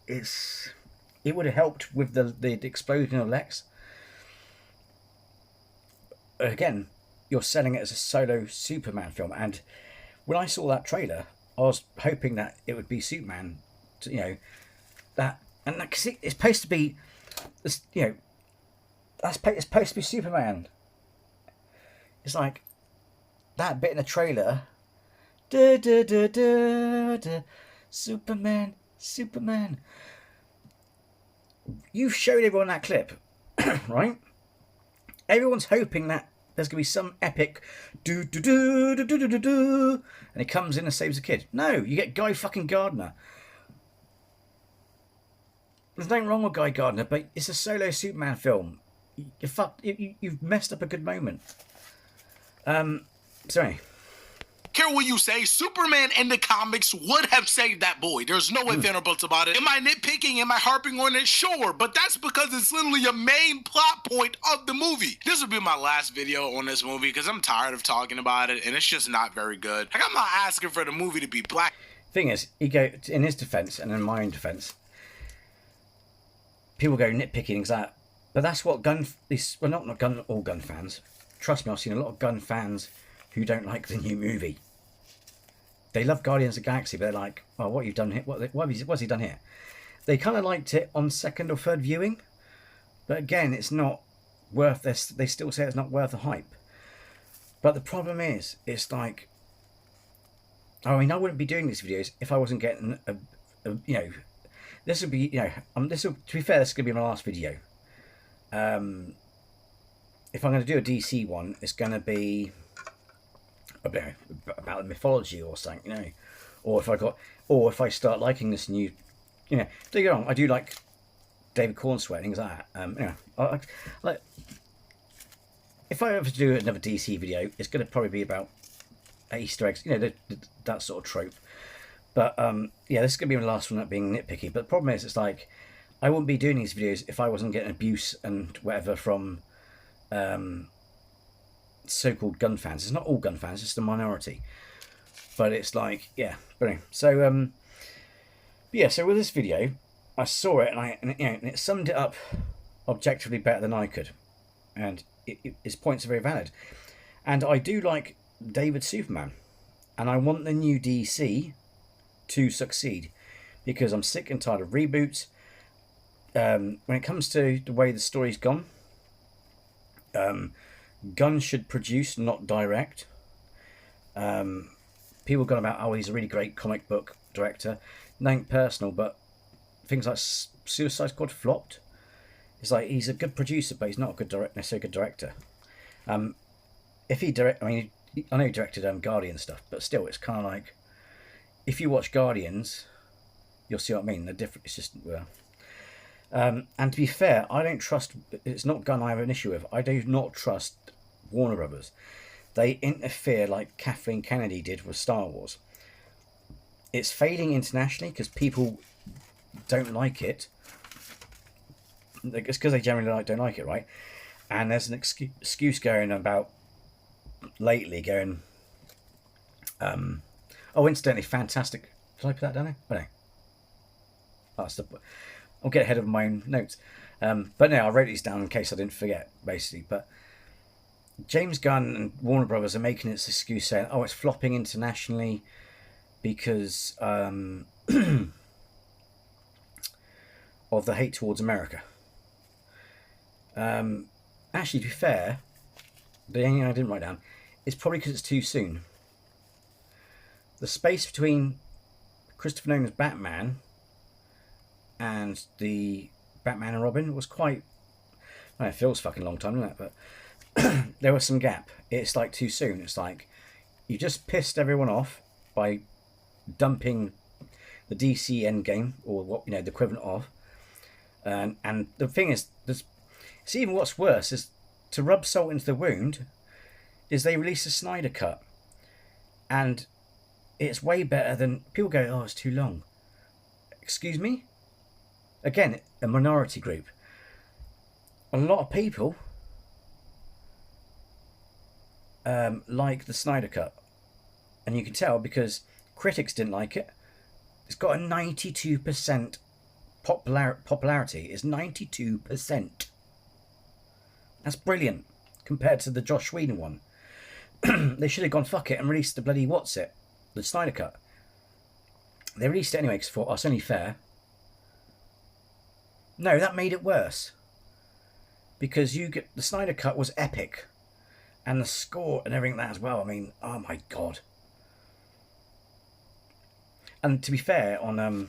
it would have helped with the explosion of Lex. Again, you're selling it as a solo Superman film, and when I saw that trailer, I was hoping that it would be Superman. You know, because it's supposed to be, you know, it's supposed to be Superman. It's like that bit in the trailer. Da, da, da, da, da, Superman. You've showed everyone that clip, right? Everyone's hoping that there's going to be some epic do do do do do do do do, and he comes in and saves the kid. No, you get Guy fucking Gardner. There's nothing wrong with Guy Gardner, but it's a solo Superman film. You've messed up a good moment. Sorry. Care what you say, Superman in the comics would have saved that boy. There's no ifs, ands, or buts about it. Am I nitpicking? Am I harping on it? Sure, but that's because it's literally a main plot point of the movie. This will be my last video on this movie because I'm tired of talking about it, and it's just not very good. Like, I'm not asking for the movie to be black. Thing is, in his defense and in my own defense, people go nitpicking things like that, but that's what not all gun fans. Trust me, I've seen a lot of gun fans who don't like the new movie. They love Guardians of the Galaxy, but they're like, oh, what you've done here? What's he done here? They kind of liked it on second or third viewing, but again, it's not worth this. They still say it's not worth the hype. But the problem is, it's like, I mean, I wouldn't be doing these videos if I wasn't getting you know, this would be, you know, to be fair, this is going to be my last video. If I'm going to do a DC one, it's going to be about the mythology or something, you know, or if I start liking this new, you know, don't get wrong, I do like David Cornsweet and things like that. You know, like if I ever do another DC video, it's going to probably be about Easter eggs, you know, that sort of trope. But yeah, this is going to be my last one, not being nitpicky. But the problem is, it's like I wouldn't be doing these videos if I wasn't getting abuse and whatever from so-called gun fans. It's not all gun fans, it's just a minority. But it's like, yeah. But anyway, so But yeah, so with this video, I saw it and it summed it up objectively better than I could, and his points are very valid. And I do like David Superman, and I want the new DC to succeed, because I'm sick and tired of reboots. When it comes to the way the story's gone, Gunn should produce, not direct. People gone about, oh, he's a really great comic book director. Nothing personal, but things like Suicide Squad flopped. It's like, he's a good producer, but he's not a good necessarily a good director. If he direct, I mean, I know he directed Guardian stuff, but still, it's kind of like, if you watch Guardians, you'll see what I mean. They're different. It's just, well. And to be fair, I don't trust. It's not Gunn I have an issue with. I do not trust Warner Brothers. They interfere like Kathleen Kennedy did with Star Wars. It's failing internationally because people don't like it. It's because they generally don't like it, right? And there's an excuse going about lately going, oh, incidentally, fantastic. Did I put that down there? Oh, no. That's the... I'll get ahead of my own notes. But no, I wrote these down in case I didn't forget, basically. But James Gunn and Warner Brothers are making its excuse saying, oh, it's flopping internationally because of the hate towards America. Actually, to be fair, the only thing I didn't write down is probably because it's too soon. The space between Christopher Nolan's Batman and the Batman and Robin was quite... Well, it feels fucking long time, doesn't it? But there was some gap. It's like too soon. It's like you just pissed everyone off by dumping the DC Endgame, or what, the equivalent of. And the thing is, it's even what's worse is, to rub salt into the wound, is they released a Snyder Cut, and it's way better than... People go, oh, it's too long. Excuse me? Again, a minority group. A lot of people like the Snyder Cut, and you can tell because critics didn't like it. It's got a 92% popularity. It's 92%. That's brilliant compared to the Joss Whedon one. They should have gone fuck it and released the bloody the Snyder Cut. They released it anyway because thought, oh, it's only fair. No, that made it worse, because the Snyder Cut was epic, and the score and everything like that as well. I mean, oh my god. And to be fair on the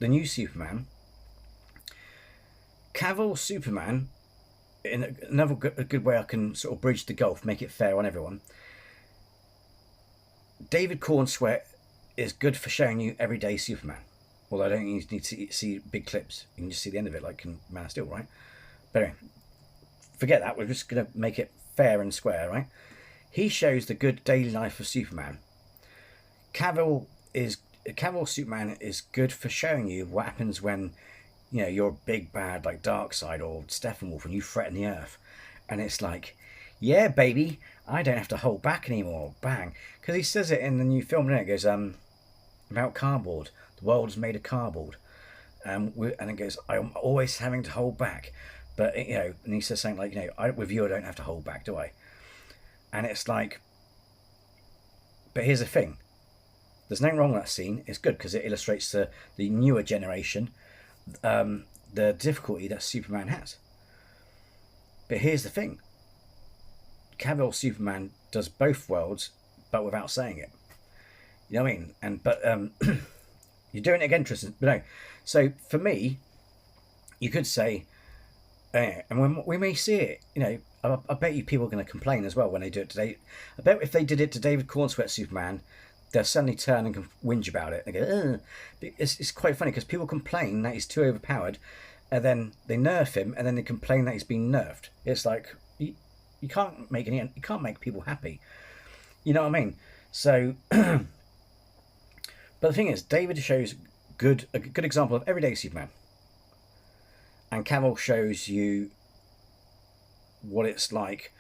new Superman, Cavill Superman, in another good way I can sort of bridge the gulf, make it fair on everyone. David Cornsweet is good for showing you everyday Superman. Although I don't need to see big clips. You can just see the end of it, like in Man of Steel, right? But anyway, forget that. We're just going to make it fair and square, right? He shows the good daily life of Superman. Cavill Superman is good for showing you what happens when, you're a big bad like Darkseid or Steppenwolf and you threaten the Earth. And it's like, yeah, baby, I don't have to hold back anymore. Bang. Because he says it in the new film, and it goes, about cardboard. The world is made of cardboard. And it goes, I'm always having to hold back. But, and he says something like, with you I don't have to hold back, do I? And it's like, but here's the thing. There's nothing wrong with that scene. It's good because it illustrates the newer generation, the difficulty that Superman has. But here's the thing. Cavill Superman does both worlds, but without saying it. You know what I mean? You're doing it again, Tristan. But no. So for me, you could say, and we may see it. I bet you people are going to complain as well when they do it today. I bet if they did it to David Cornsweet Superman, they'll suddenly turn and whinge about it. They go, ugh. It's quite funny because people complain that he's too overpowered, and then they nerf him, and then they complain that he's been nerfed. It's like you can't make people happy. You know what I mean? So, but the thing is, David shows a good example of everyday Superman, and Cavill shows you what it's like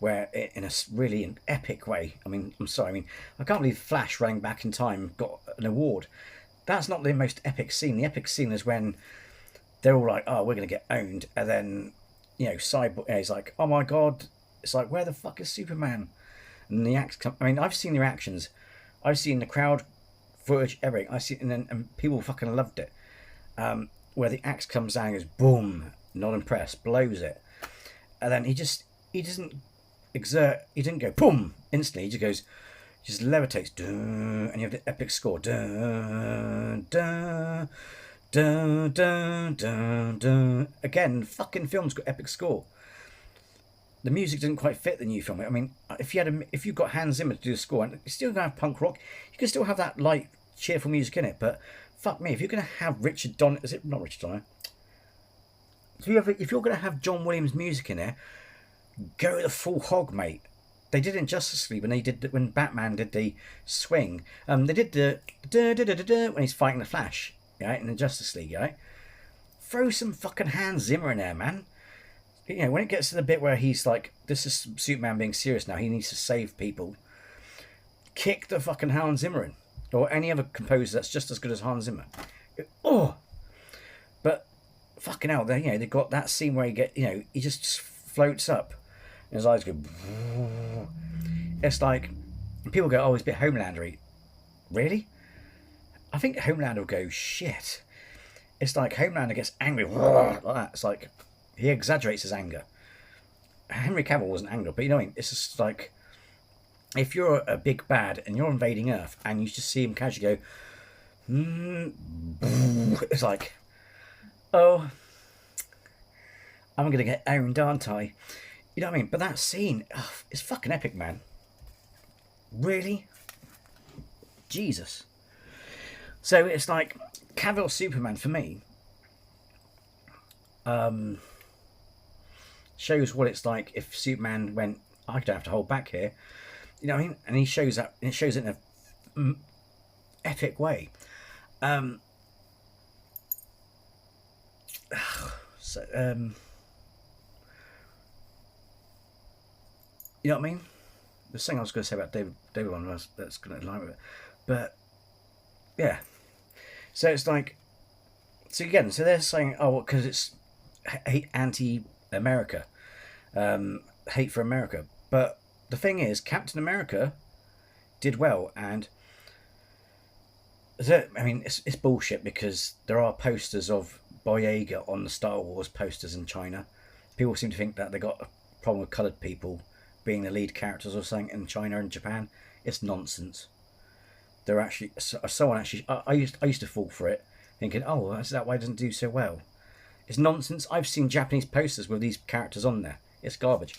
where in a really an epic way. I mean, I'm sorry. I mean, I can't believe Flash running back in time got an award. That's not the most epic scene. The epic scene is when they're all like, "Oh, we're going to get owned," and then, you know, Cyborg is like, "Oh my god!" It's like, "Where the fuck is Superman?" And the acts come. I mean, I've seen the reactions. I've seen the crowd footage, everything. I see, and people fucking loved it. Where the axe comes down, and goes boom, not impressed, blows it, and then he doesn't exert. He didn't go boom instantly. He just goes, just levitates, and you have the epic score. Dun, dun, dun, dun, dun, dun. Again, fucking film's got epic score. The music didn't quite fit the new film. I mean, if you got Hans Zimmer to do the score, and you're still gonna have punk rock, you can still have that light, cheerful music in it. But fuck me, if you're gonna have Richard Donner, is it not Richard Donner? If you're gonna have John Williams music in there, go the full hog, mate. They did in Justice League when Batman did the swing. They did the when he's fighting the Flash, right, in the Justice League, right. Throw some fucking Hans Zimmer in there, man. You know, when it gets to the bit where he's like, this is Superman being serious now, he needs to save people. Kick the fucking Hans Zimmer in, or any other composer that's just as good as Hans Zimmer. Oh, but fucking hell, they got that scene where he just floats up. His eyes go. It's like people go, "Oh, it's a bit Homelandery." Really? I think Homelander will go, "Shit." It's like Homelander gets angry like that. It's like he exaggerates his anger. Henry Cavill wasn't angry, but it's just like if you're a big bad and you're invading Earth and you just see him casually go, it's like, oh, I'm gonna get owned, aren't I? You know what I mean? But that scene, it's fucking epic, man. Really? Jesus. So it's like Cavill Superman for me shows what it's like if Superman went, I don't have to hold back here. You know what I mean? And he shows that, and it shows it in a epic way. You know what I mean? There's something I was going to say about David one that's going to align with it. But, yeah. So it's like, so again, so they're saying, oh, because it's anti-America, hate for America. But the thing is, Captain America did well, and it's bullshit because there are posters of Boyega on the Star Wars posters in China. People seem to think that they got a problem with coloured people being the lead characters or something in China and Japan. It's nonsense. They're actually I used to fall for it, thinking, oh, that's that why it doesn't do so well. It's nonsense. I've seen Japanese posters with these characters on there. It's garbage.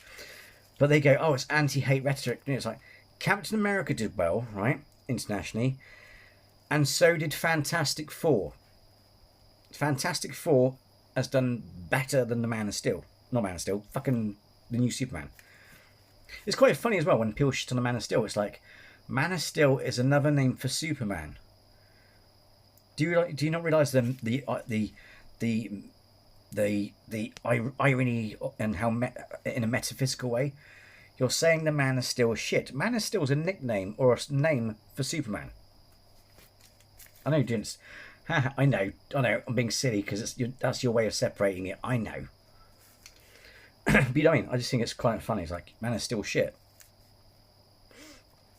But they go, oh, it's anti-hate rhetoric. It's like Captain America did well, right, internationally, and so did Fantastic Four. Fantastic Four has done better than the Man of Steel. Not Man of Steel, fucking the new Superman. It's quite funny as well when people shit on the Man of Steel. It's like Man of Steel is another name for Superman. Do you not realise the irony and how in a metaphysical way you're saying the Man of Steel is shit? Man of Steel is a nickname or a name for Superman. I know, Jinx. I know. I'm being silly because that's your way of separating it. I know. But you know what I mean? I just think it's quite funny. It's like, Man is still shit.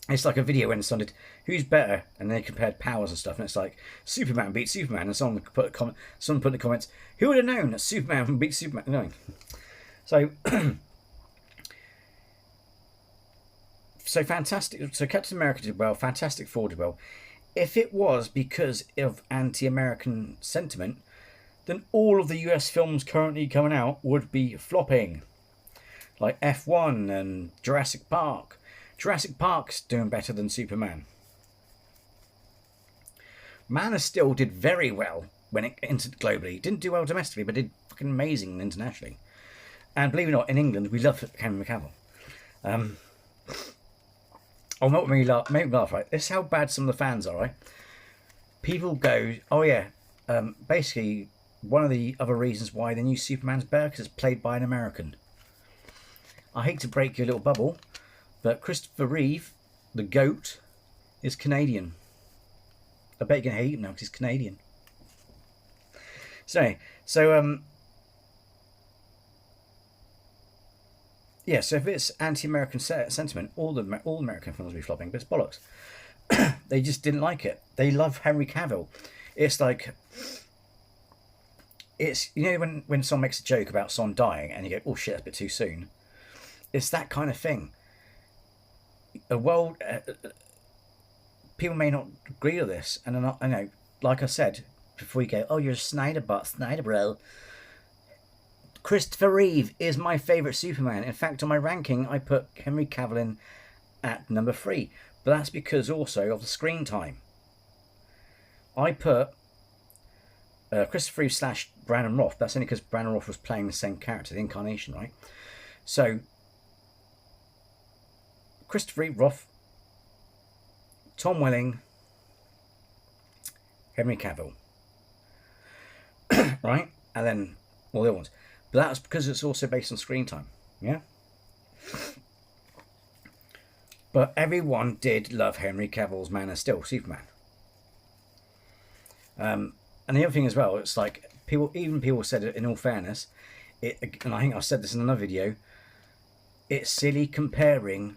It's like a video when someone did, who's better? And they compared powers and stuff. And it's like, Superman beat Superman. And someone put in the comments, who would have known that Superman beat Superman? No. So, fantastic. So Captain America did well. Fantastic Four did well. If it was because of anti-American sentiment, then all of the US films currently coming out would be flopping. Like F1 and Jurassic Park. Jurassic Park's doing better than Superman. Man of Steel did very well when it entered globally. Didn't do well domestically, but did fucking amazing internationally. And believe it or not, in England, we love Henry Cavill. Oh, not make me laugh, right? This is how bad some of the fans are, right? People go, oh yeah, basically, one of the other reasons why the new Superman's better because it's played by an American. I hate to break your little bubble, but Christopher Reeve, the GOAT, is Canadian. I bet you're going to hate him now because he's Canadian. So yeah, so if it's anti-American sentiment, all American films will be flopping, but it's bollocks. They just didn't like it. They love Henry Cavill. It's like, it's, you know, when someone makes a joke about someone dying and you go, oh shit, that's a bit too soon. It's that kind of thing. People may not agree with this, and I know, like I said before, you go, oh, you're a Snyder bro. Christopher Reeve is my favourite Superman. In fact, on my ranking, I put Henry Cavill in at number 3. But that's because also of the screen time. I put Christopher Reeve / Brandon Roth. That's only because Brandon Roth was playing the same character, the Incarnation, right? So, Christopher Reeve, Roth, Tom Welling, Henry Cavill. Right? And then all the other ones. But that's because it's also based on screen time. Yeah? But everyone did love Henry Cavill's Man of Steel, Superman. And the other thing as well, it's like, people said it, in all fairness, and I think I said this in another video, it's silly comparing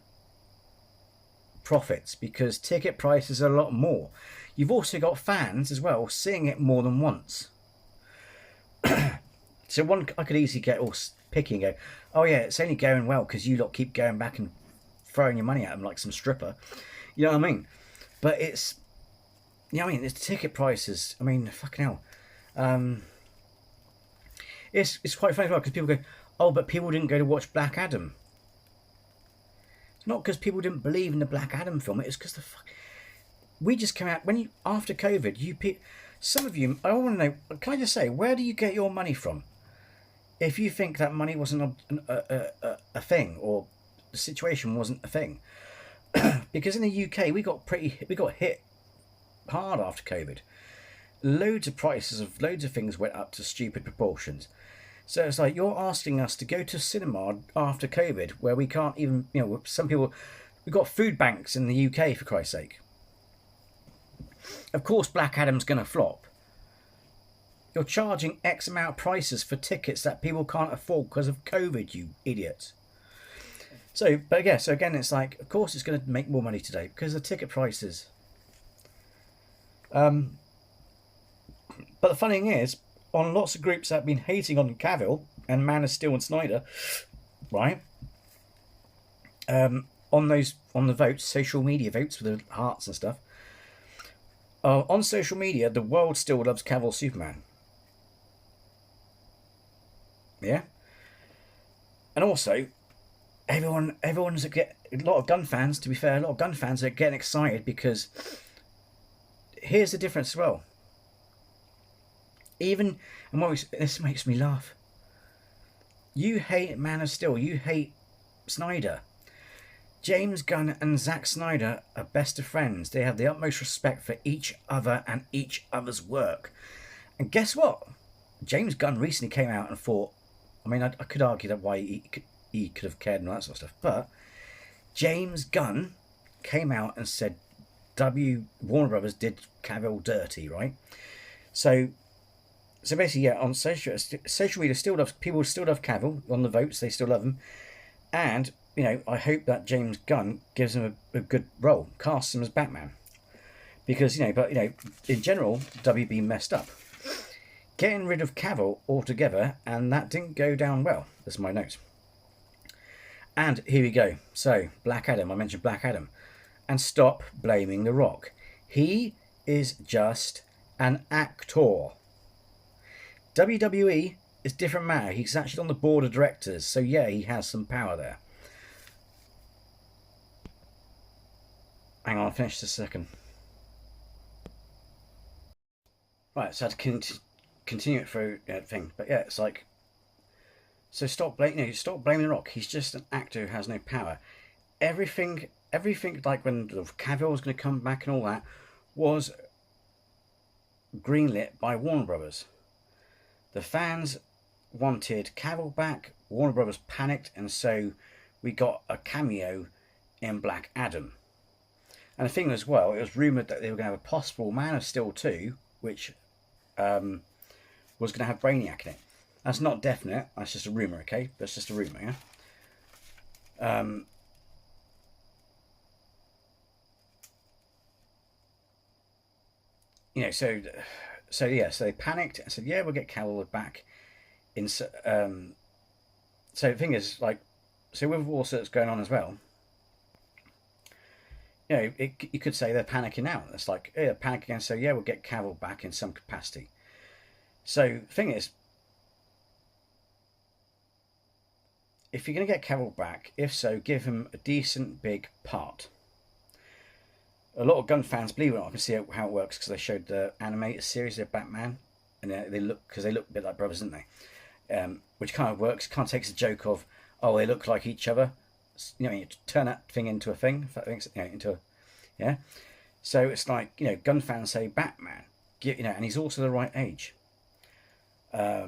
profits because ticket prices are a lot more. You've also got fans as well seeing it more than once. So I could easily get all picky and go, oh yeah, it's only going well because you lot keep going back and throwing your money at them like some stripper. You know what I mean? But it's, you know what I mean? It's ticket prices. I mean, fucking hell. It's quite funny as well because people go, oh, but people didn't go to watch Black Adam. It's not because people didn't believe in the Black Adam film. It's because we just came out after COVID. Some of you, I want to know. Can I just say, where do you get your money from? If you think that money wasn't a thing, or the situation wasn't a thing, because in the UK we got hit hard after COVID. Loads of prices of loads of things went up to stupid proportions. So it's like you're asking us to go to cinema after COVID, where we can't even, you know, some people, we've got food banks in the UK, for Christ's sake. Of course, Black Adam's going to flop. You're charging X amount of prices for tickets that people can't afford because of COVID, you idiots. So, but yeah, so again, it's like, of course it's going to make more money today because of the ticket prices. But the funny thing is, on lots of groups that have been hating on Cavill and Man of Steel and Snyder, right? On the votes, social media votes with the hearts and stuff. On social media, the world still loves Cavill Superman. Yeah, and also everyone's a lot of gun fans. To be fair, a lot of gun fans are getting excited because here's the difference as well. This makes me laugh. You hate Man of Steel. You hate Snyder. James Gunn and Zack Snyder are best of friends. They have the utmost respect for each other and each other's work. And guess what? James Gunn recently came out and thought, I mean, I could argue that why he could have cared and all that sort of stuff, but James Gunn came out and said Warner Brothers did Cavill dirty, right? So basically, yeah, on social media, people still love Cavill on the votes. They still love him, and you know, I hope that James Gunn gives him a good role, casts him as Batman, because in general, WB messed up, getting rid of Cavill altogether, and that didn't go down well. That's my notes. And here we go. So Black Adam, I mentioned Black Adam, and stop blaming The Rock. He is just an actor. WWE is a different matter. He's actually on the board of directors, so yeah, he has some power there. Hang on, I'll finish this a second. Right, so I had to continue it through thing, but yeah, it's like, so stop blaming The Rock. He's just an actor who has no power. Everything like when Cavill was going to come back and all that was greenlit by Warner Brothers. The fans wanted Cavill back. Warner Brothers panicked, and so we got a cameo in Black Adam. And the thing as well, it was rumoured that they were going to have a possible Man of Steel 2, which was going to have Brainiac in it. That's not definite, that's just a rumour, okay? That's just a rumour, yeah? You know, so they panicked and said, yeah, we'll get Cavill back. So the thing is, like, so with all sorts going on as well, you know, you could say they're panicking now. It's like, yeah, panicking and say, yeah, we'll get Cavill back in some capacity. So the thing is, if you're going to get Cavill back, if so, give him a decent big part. A lot of Gunn fans, believe it or not, I can see how it works because they showed the animated series of Batman, and they look a bit like brothers, don't they? Which kind of works. Kind of takes the joke of, oh, they look like each other. You know, you turn that thing into a thing. Yeah. So it's like, you know, Gunn fans say Batman, you know, and he's also the right age. Yeah,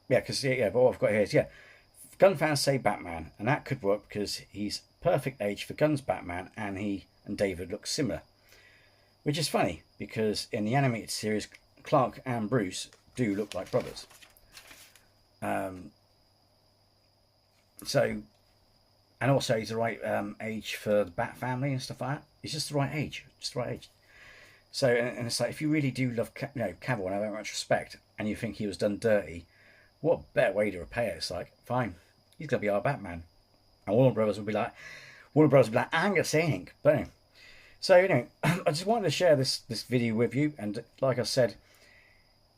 because but what I've got here is Gunn fans say Batman, and that could work because he's perfect age for Gunn's Batman, and he and David look similar, which is funny because in the animated series, Clark and Bruce do look like brothers. So, and also he's the right age for the Bat family and stuff like that. He's just the right age, So, and it's like, if you really do love Cavill and have that much respect, and you think he was done dirty, what better way to repay it? It's like, fine, he's gonna be our Batman, and Warner Brothers will be like, I ain't gonna say anything. But anyway, so, you know, I just wanted to share this video with you, and like I said,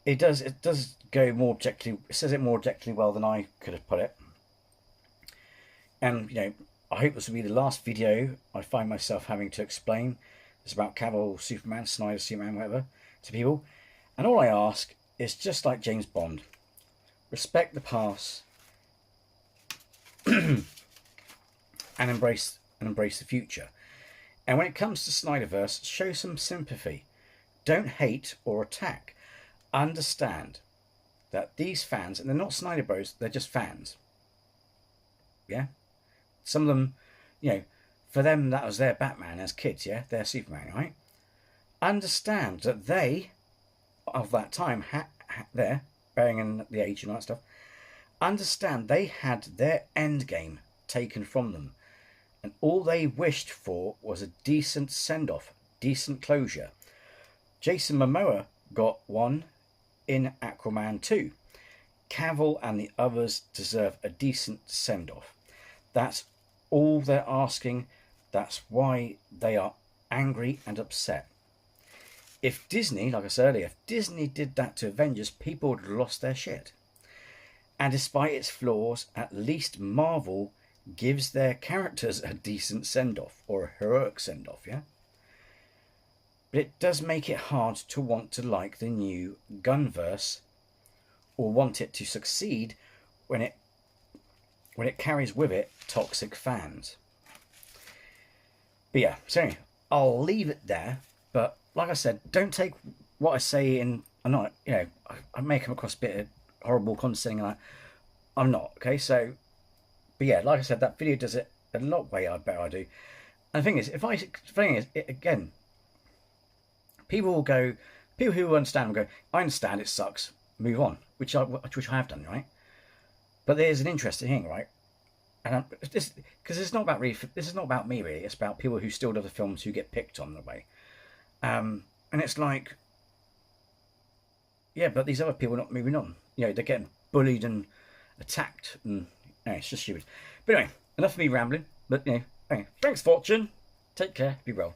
it does go more objectively. It says it more objectively well than I could have put it. And, you know, I hope this will be the last video I find myself having to explain this about Cavill, Superman, Snyder, Superman, whatever, to people. And all I ask is, just like James Bond, respect the past and embrace the future. And when it comes to Snyderverse, show some sympathy. Don't hate or attack. Understand that these fans, and they're not Snyder Bros, they're just fans. Yeah? Some of them, you know, for them that was their Batman as kids, yeah? Their Superman, right? Understand that they, of that time, there, bearing in the age and all that stuff, understand they had their end game taken from them. And all they wished for was a decent send-off, decent closure. Jason Momoa got one in Aquaman 2. Cavill and the others deserve a decent send-off. That's all they're asking. That's why they are angry and upset. If Disney, like I said earlier, if Disney did that to Avengers, people would have lost their shit. And despite its flaws, at least Marvel gives their characters a decent send-off, or a heroic send-off, yeah? But it does make it hard to want to like the new Gunverse, or want it to succeed when it carries with it toxic fans. But yeah, so anyway, I'll leave it there. But like I said, don't take what I say in. I'm not, you know, I may come across a bit of horrible, condescending, and I'm not. Okay, so, but yeah, like I said, that video does it a lot way better I do. And the thing is, again, people will go, people who understand will go, I understand, it sucks, move on, which I have done, right? But there's an interesting thing, right? And because it's not about this is not about me really. It's about people who still love the films who get picked on the way. And it's like, yeah, but these other people are not moving on. You know, they're getting bullied and attacked, and it's just stupid. But anyway, enough of me rambling. But anyway, thanks, Fortune. Take care. Be well.